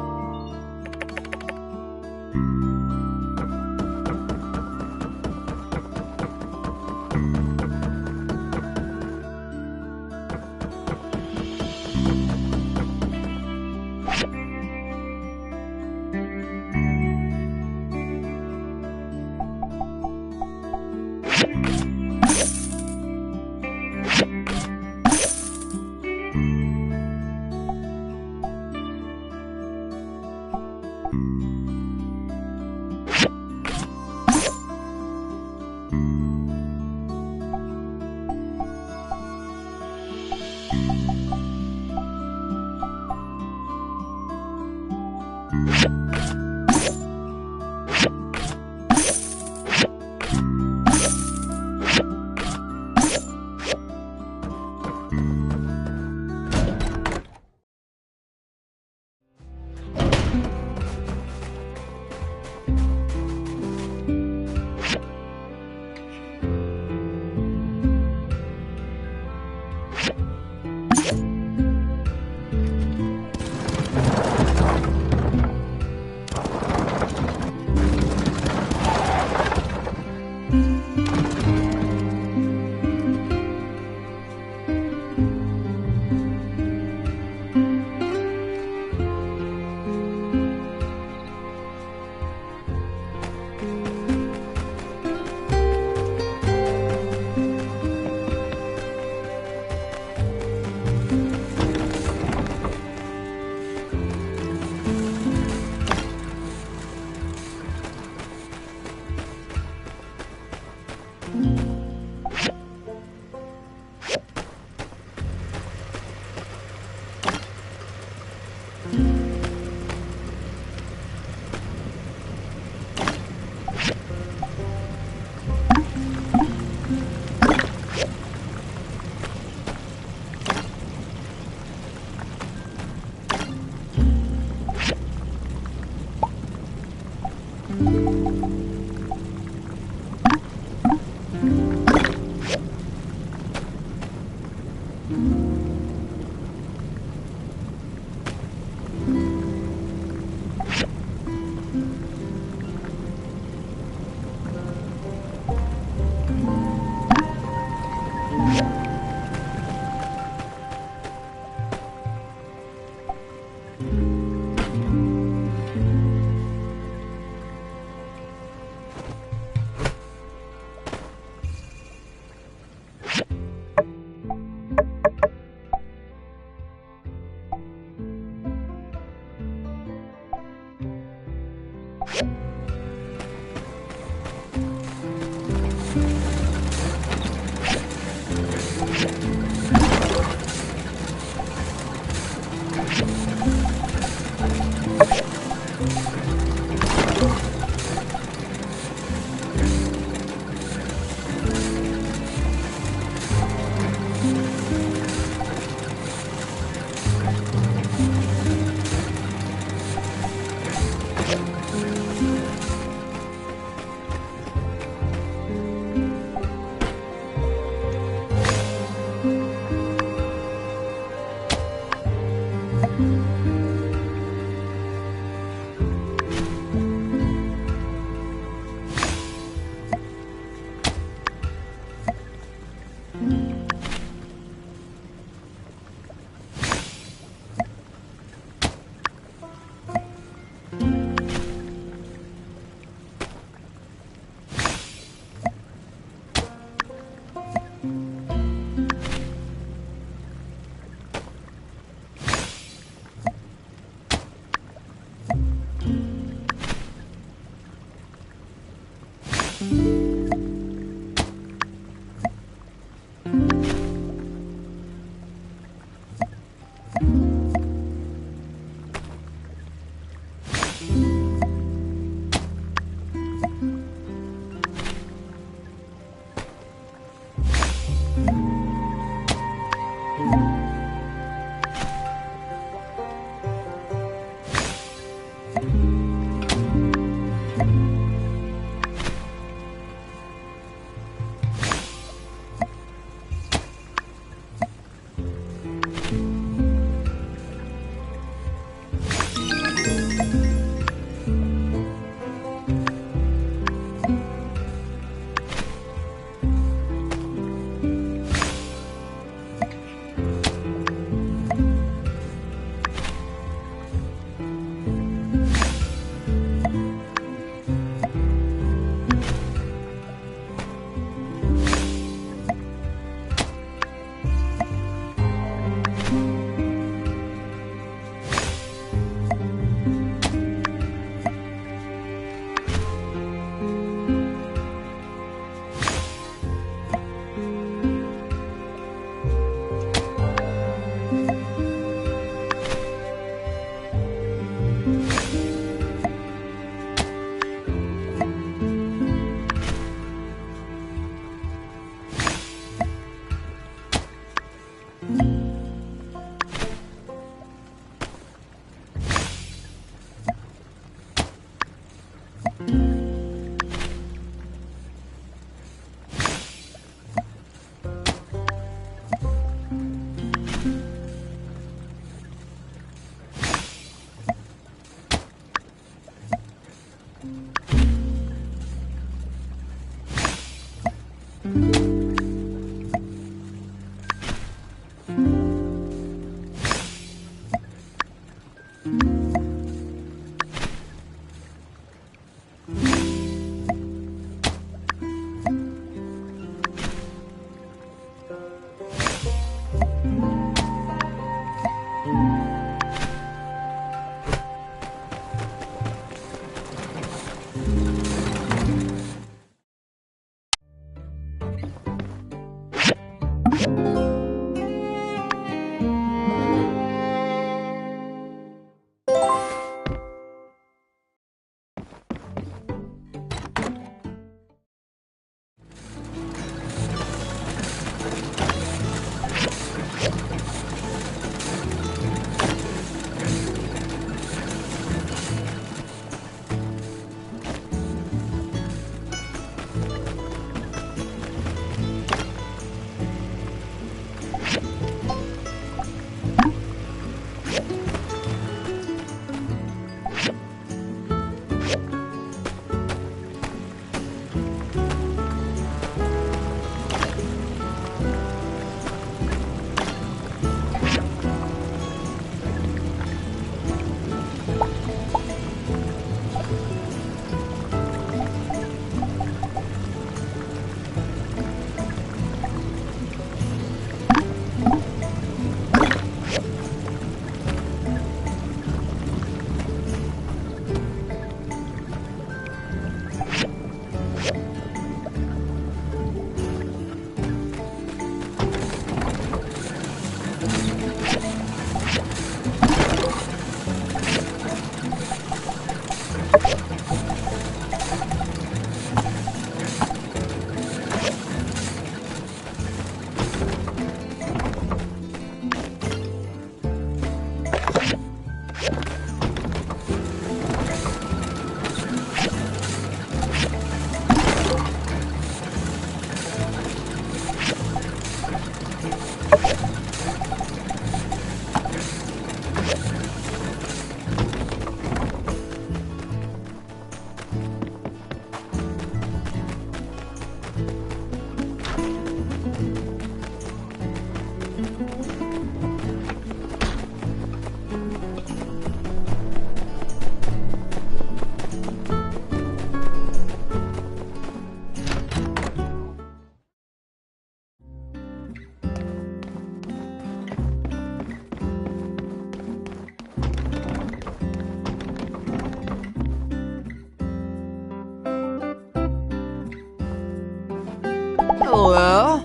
Speaker 19: Hello?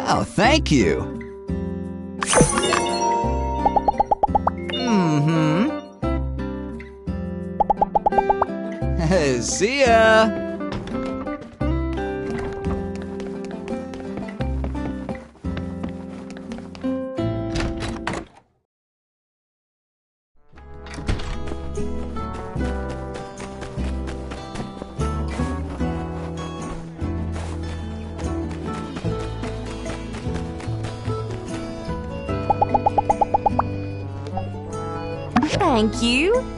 Speaker 19: Oh, thank you. See ya.
Speaker 3: Thank you.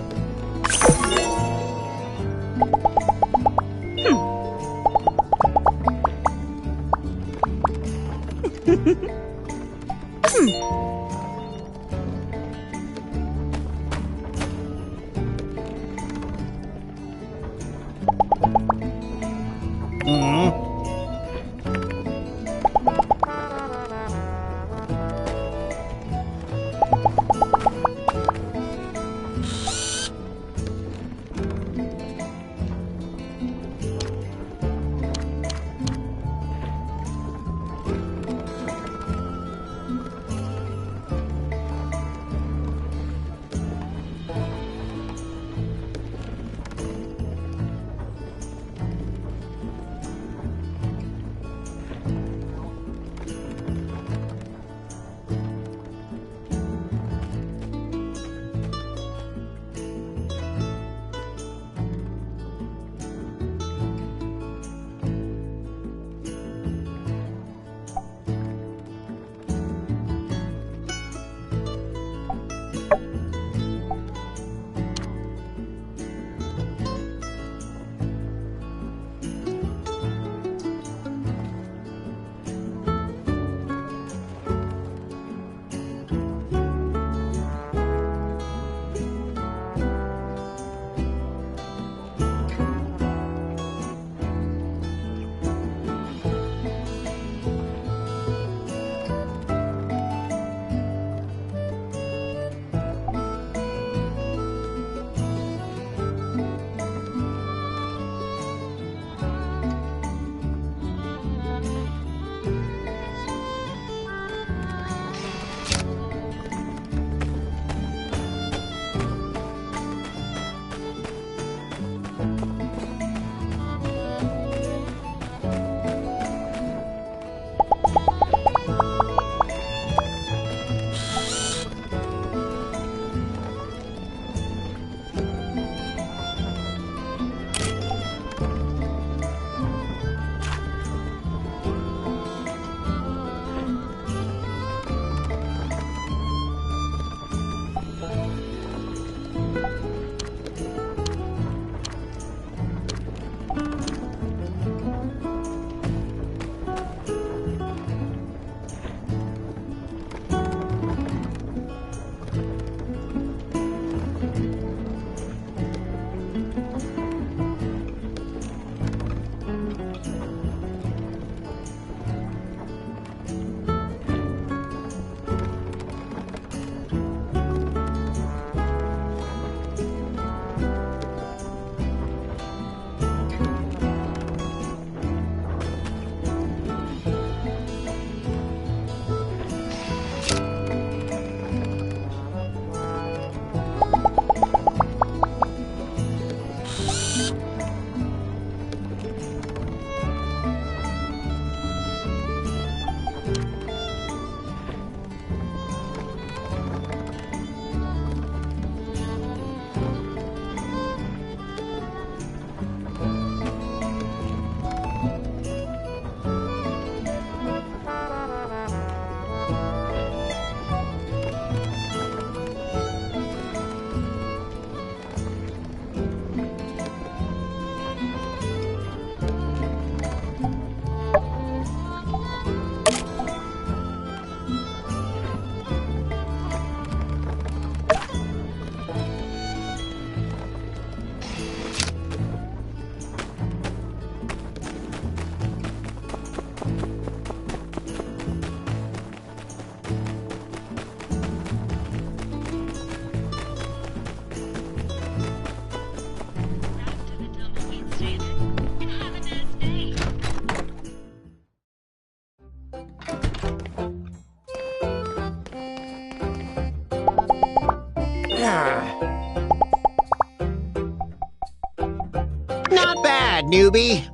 Speaker 20: Not bad, newbie.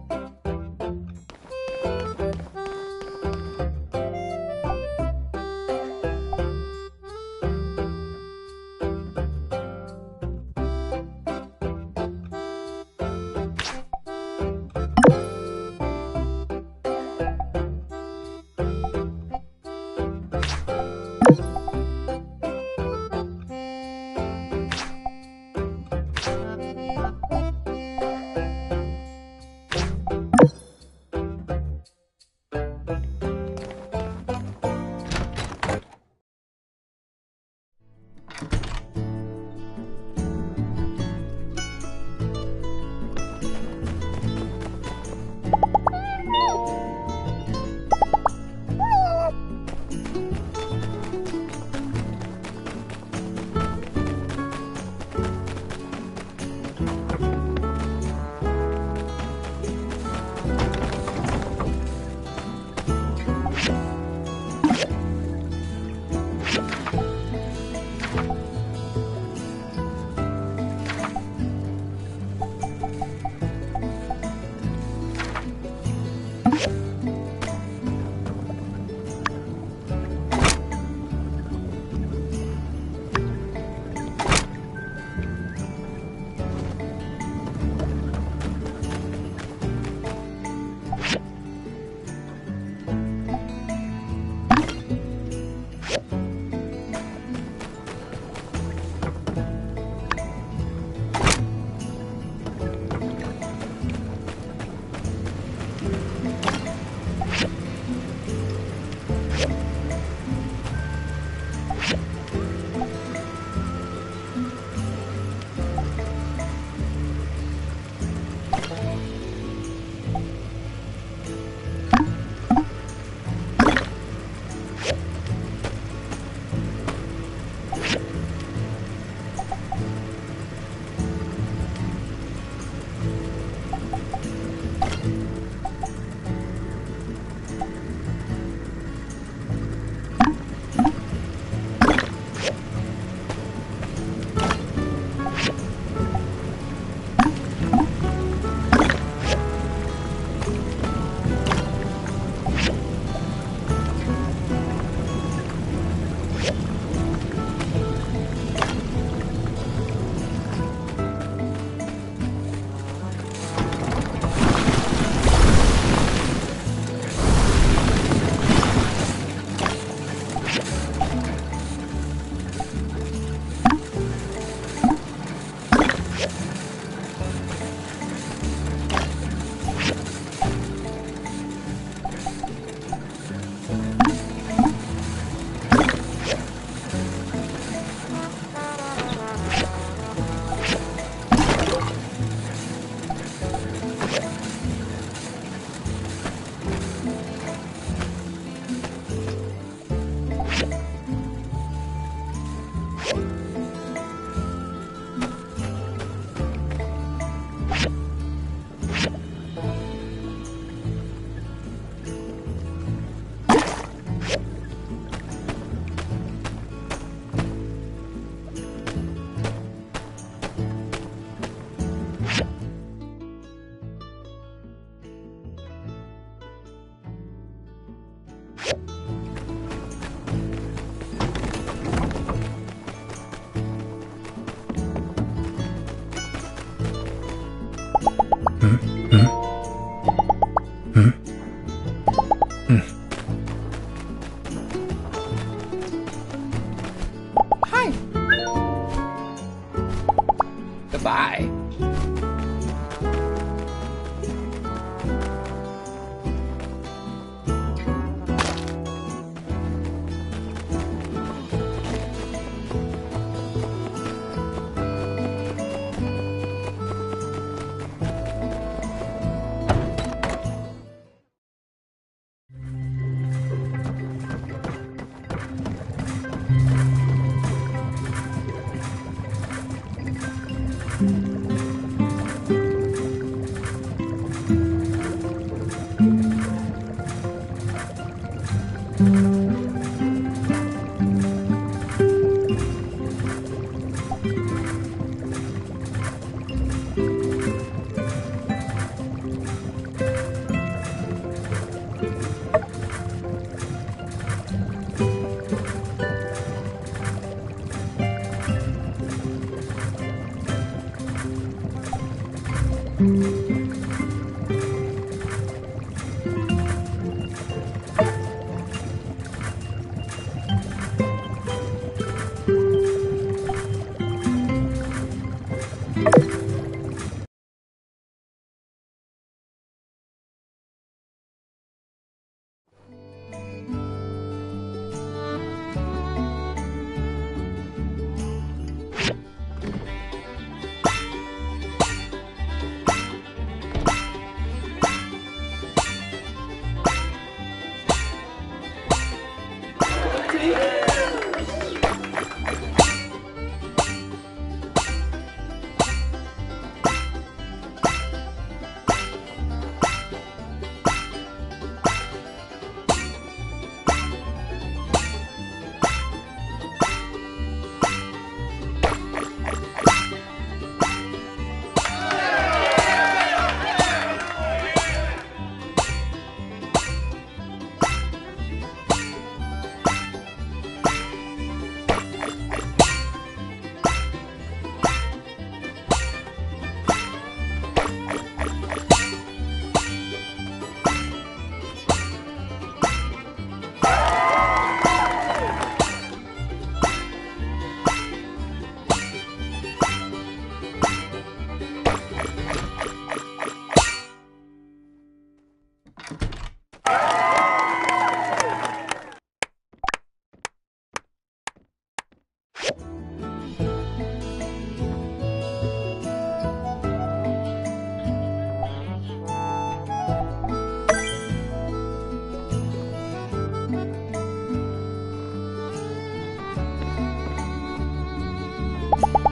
Speaker 10: Bye.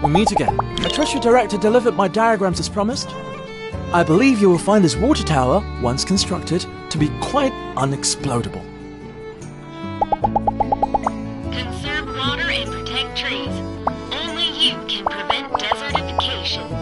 Speaker 7: We meet again. I trust your director delivered my diagrams as promised. I believe you will find this water tower, once constructed, to be quite unexplodable.
Speaker 6: Conserve water and protect trees. Only you can prevent desertification.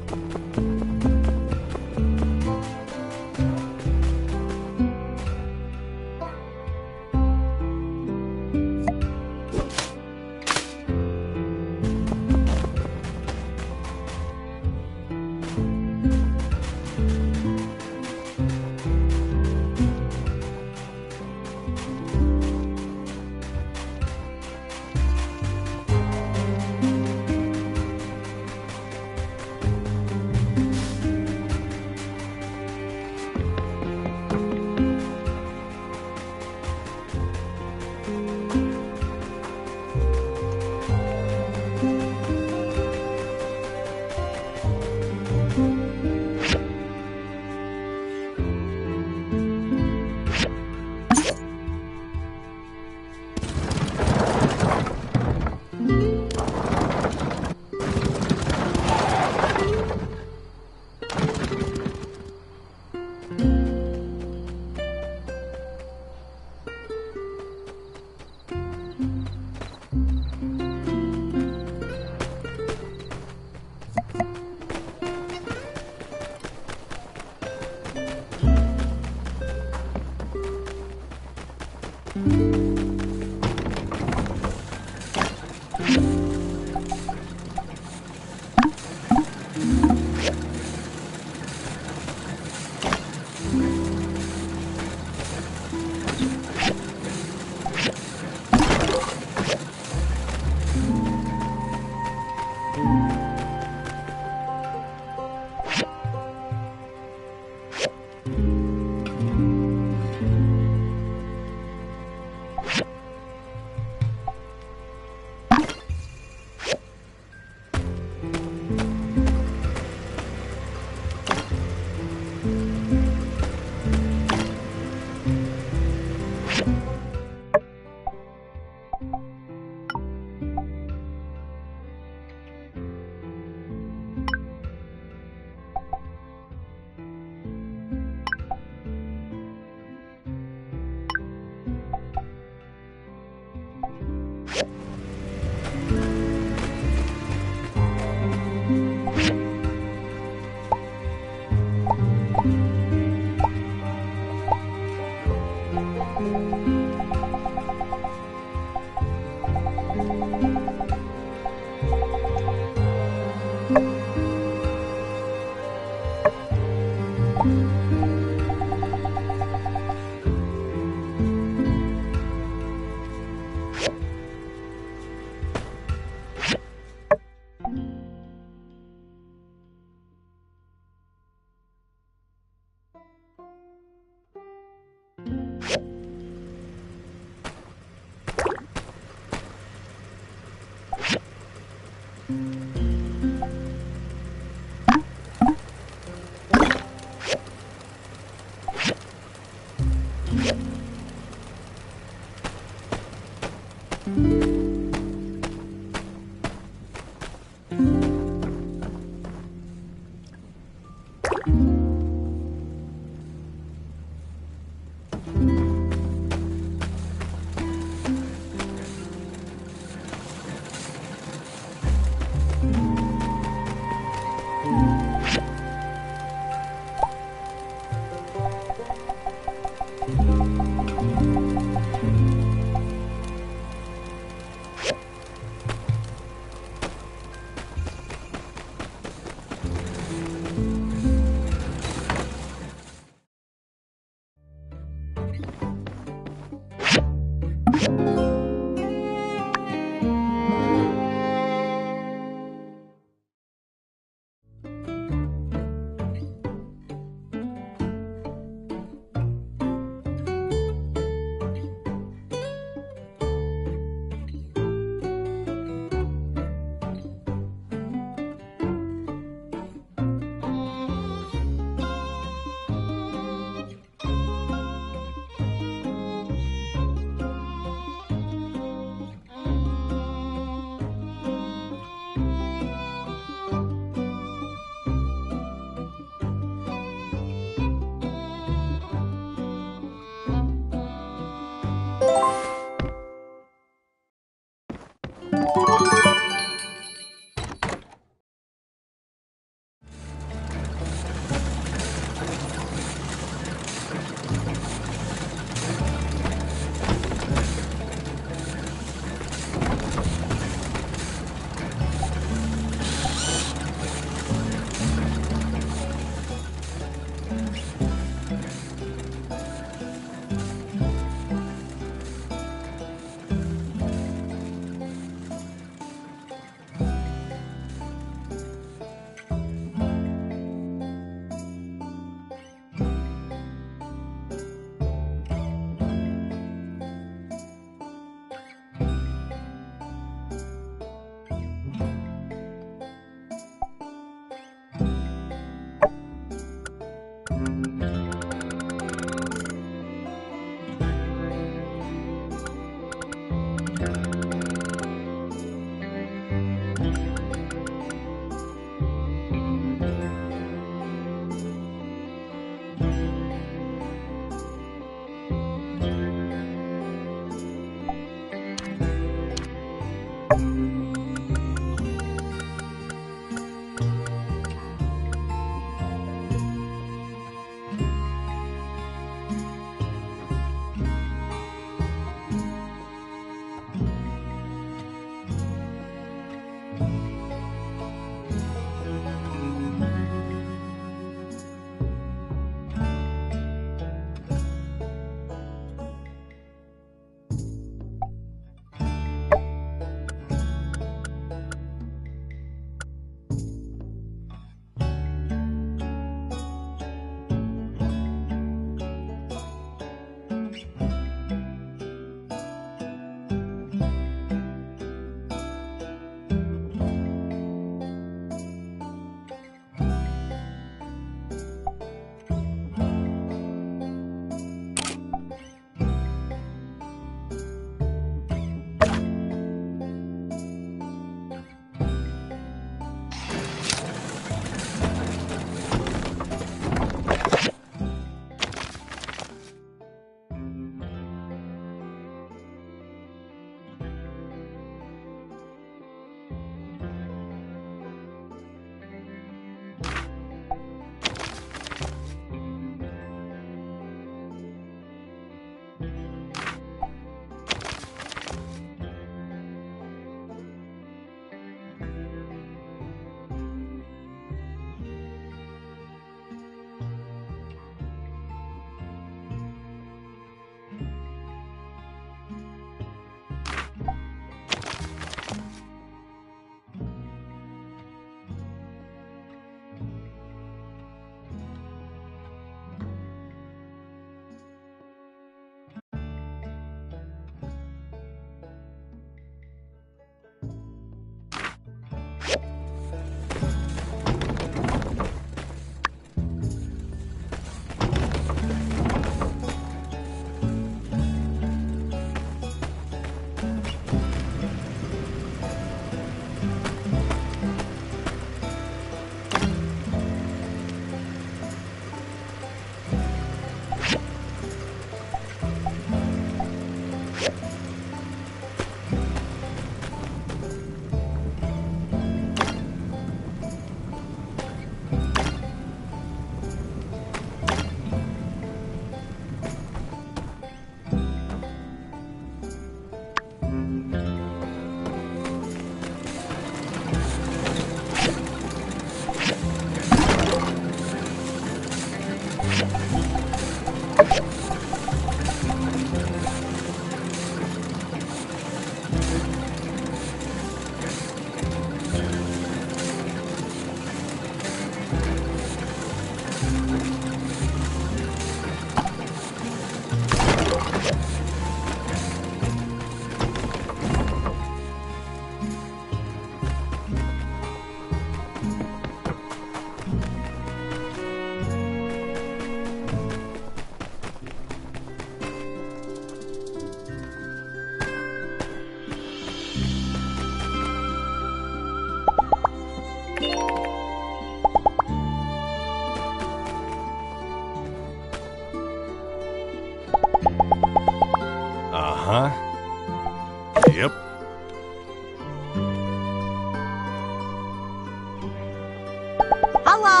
Speaker 14: Hello.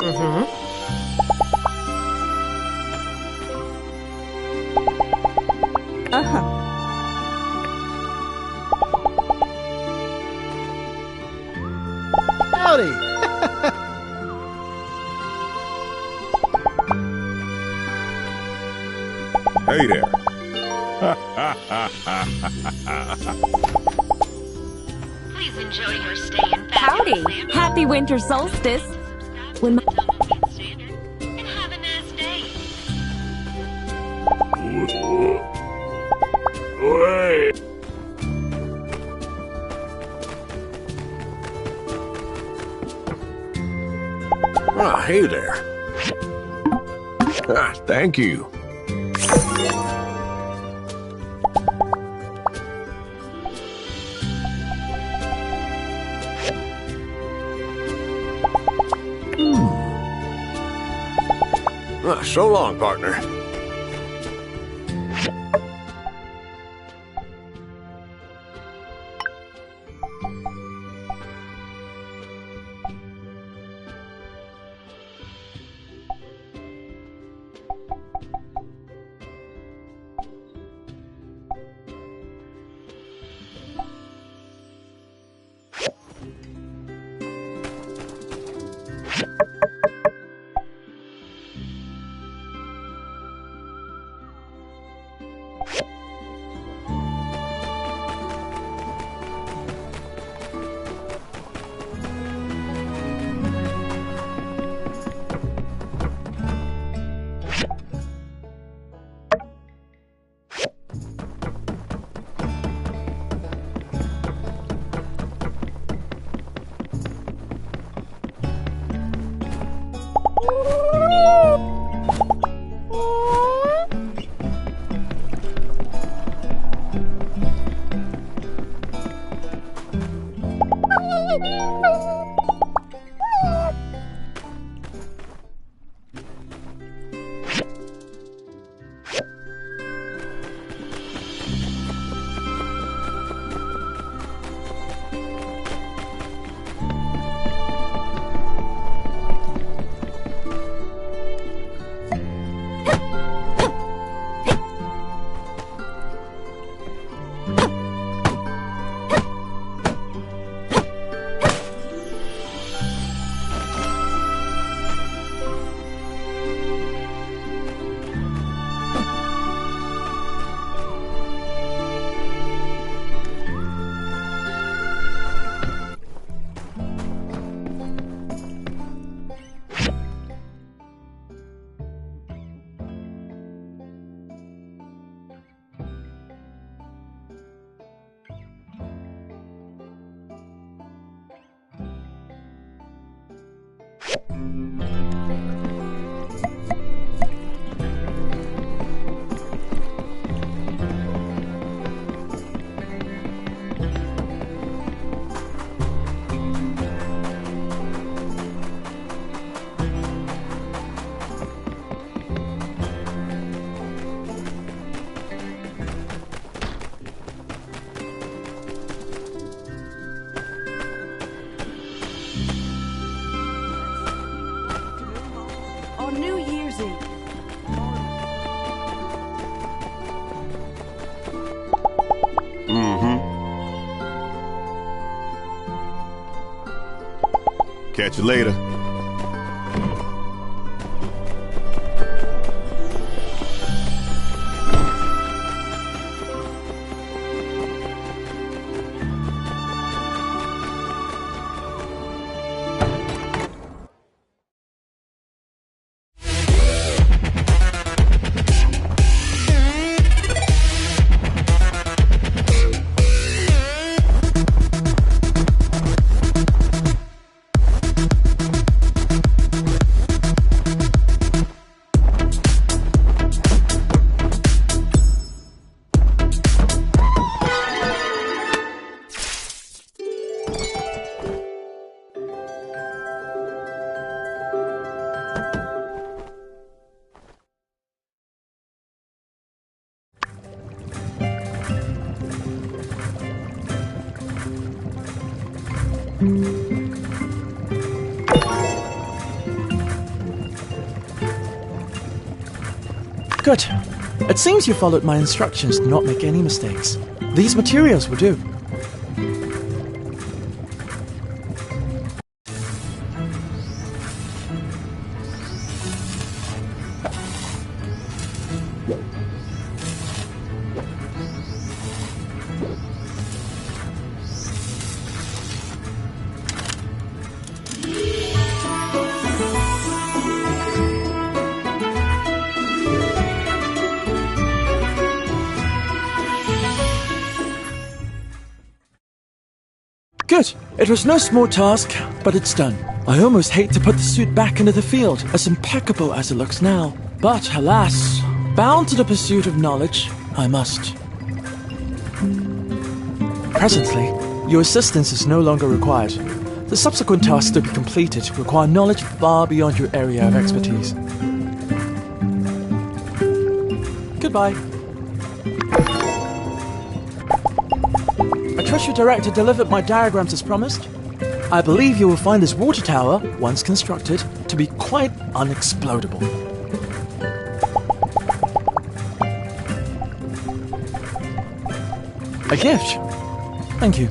Speaker 20: Howdy.
Speaker 5: Hey there.
Speaker 6: Please enjoy your stay in
Speaker 17: Howdy! Happy winter solstice! When my
Speaker 6: and have a nice day.
Speaker 2: Ah, hey there. Ah, thank you. Ah, so long, partner.
Speaker 16: On New Year's Eve.
Speaker 5: Catch you later.
Speaker 7: Good. It seems you followed my instructions to not make any mistakes. These materials will do. Good. It was no small task, but it's done. I almost hate to put the suit back into the field, as impeccable as it looks now. But alas, bound to the pursuit of knowledge, I must. Presently, your assistance is no longer required. The subsequent tasks to be completed require knowledge far beyond your area of expertise. Goodbye. I trust your director delivered my diagrams as promised. I believe you will find this water tower, once constructed, to be quite unexplodable. A gift. Thank you.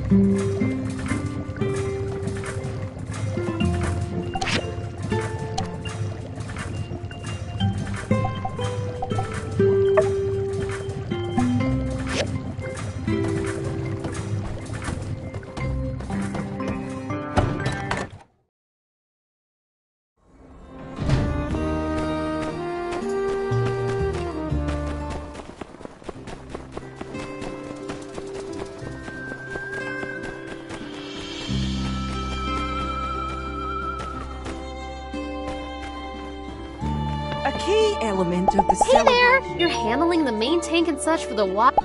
Speaker 16: A key element of the
Speaker 3: Hey there! You're handling the main tank and such for the water.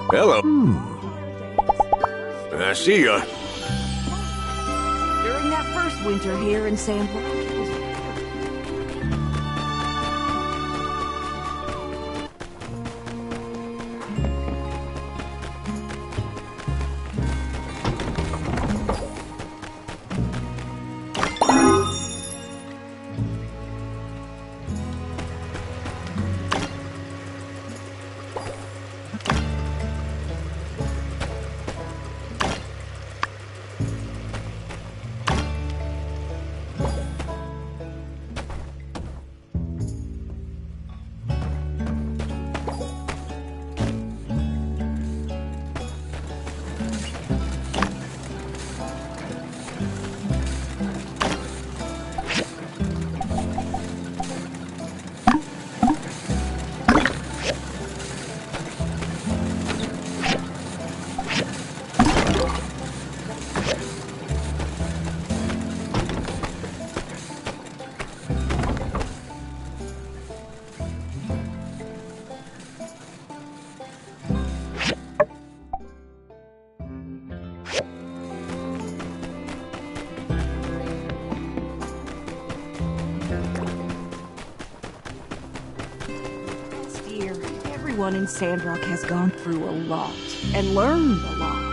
Speaker 2: Hello. I see ya.
Speaker 16: During that first winter here in Sandrock, it was everyone in Sandrock has gone through a lot and learned a lot.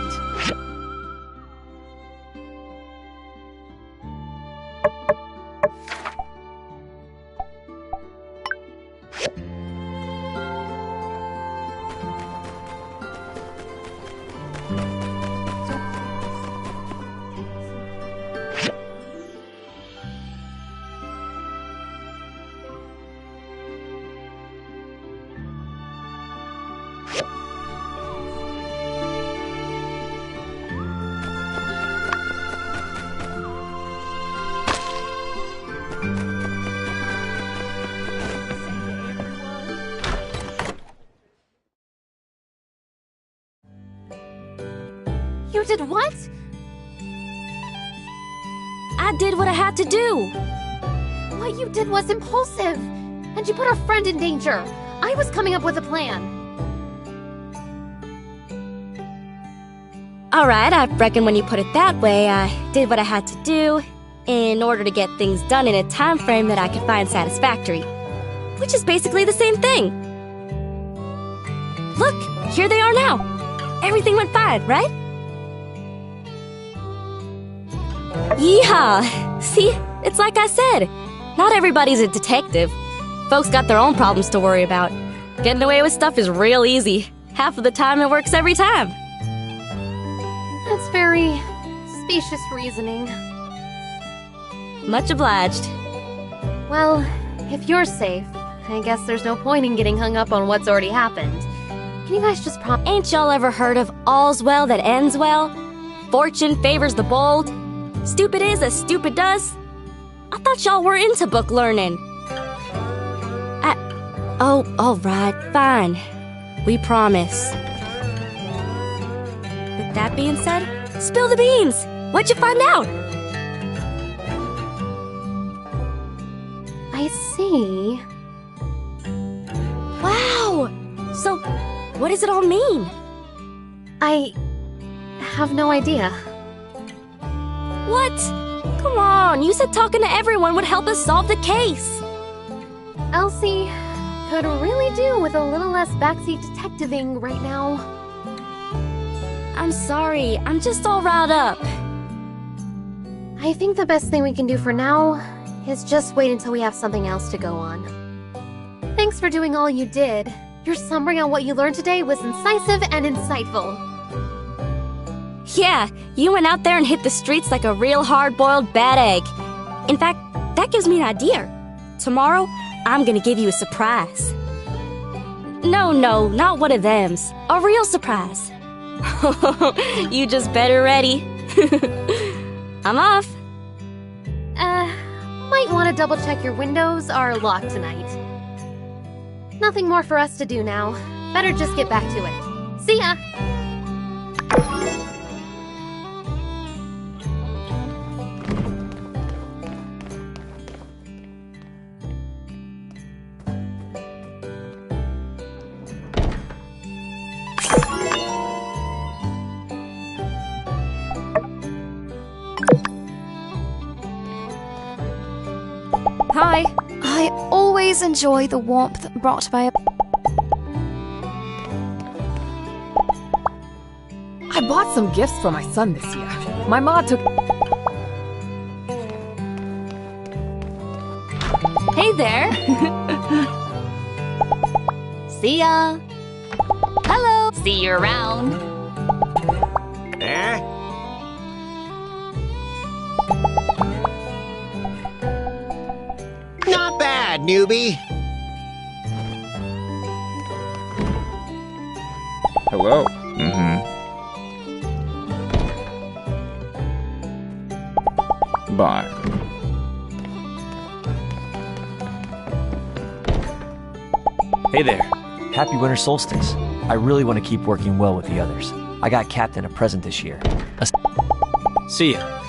Speaker 3: You did what? I did what I had to do. What you did was impulsive. And you put our friend in danger. I was coming up with a plan. Alright, I reckon when you put it that way, I did what I had to do in order to get things done in a time frame that I could find satisfactory. Which is basically the same thing. Look, here they are now. Everything went fine, right? Yeehaw! See, it's like I said. Not everybody's a detective. Folks got their own problems to worry about. Getting away with stuff is real easy. Half of the time it works every time.
Speaker 9: That's very specious reasoning.
Speaker 3: Much obliged.
Speaker 9: Well, if you're safe, I guess there's no point in getting hung up on what's already happened. Can you guys just
Speaker 3: Ain't y'all ever heard of all's well that ends well? Fortune favors the bold. Stupid is as stupid does. I thought y'all were into book learning. Oh, alright, fine. We promise. With that being said, spill the beans! What'd you find out?
Speaker 9: I see.
Speaker 3: Wow! So, what does it all mean?
Speaker 9: I have no idea.
Speaker 3: What? Come on, you said talking to everyone would help us solve the case.
Speaker 9: Elsie could really do with a little less backseat detectiving right now.
Speaker 3: I'm sorry, I'm just all riled up.
Speaker 9: I think the best thing we can do for now is just wait until we have something else to go on. Thanks for doing all you did. Your summary on what you learned today was incisive and insightful.
Speaker 3: Yeah, you went out there and hit the streets like a real hard-boiled bad egg. In fact, that gives me an idea. Tomorrow, I'm gonna give you a surprise. No, not one of thems. A real surprise. You just better ready. I'm off.
Speaker 9: Might want to double-check your windows are locked tonight. Nothing more for us to do now. Better just get back to it. See ya!
Speaker 3: Hi.
Speaker 21: I always enjoy the warmth brought by a...
Speaker 4: I bought some gifts for my son this year. My ma took...
Speaker 3: Hey there. See ya. Hello. See you around.
Speaker 20: Eh? Not bad, newbie.
Speaker 1: Hello. Bye.
Speaker 18: Hey there. Happy winter solstice. I really want to keep working well with the others. I got Captain a present this year. See ya.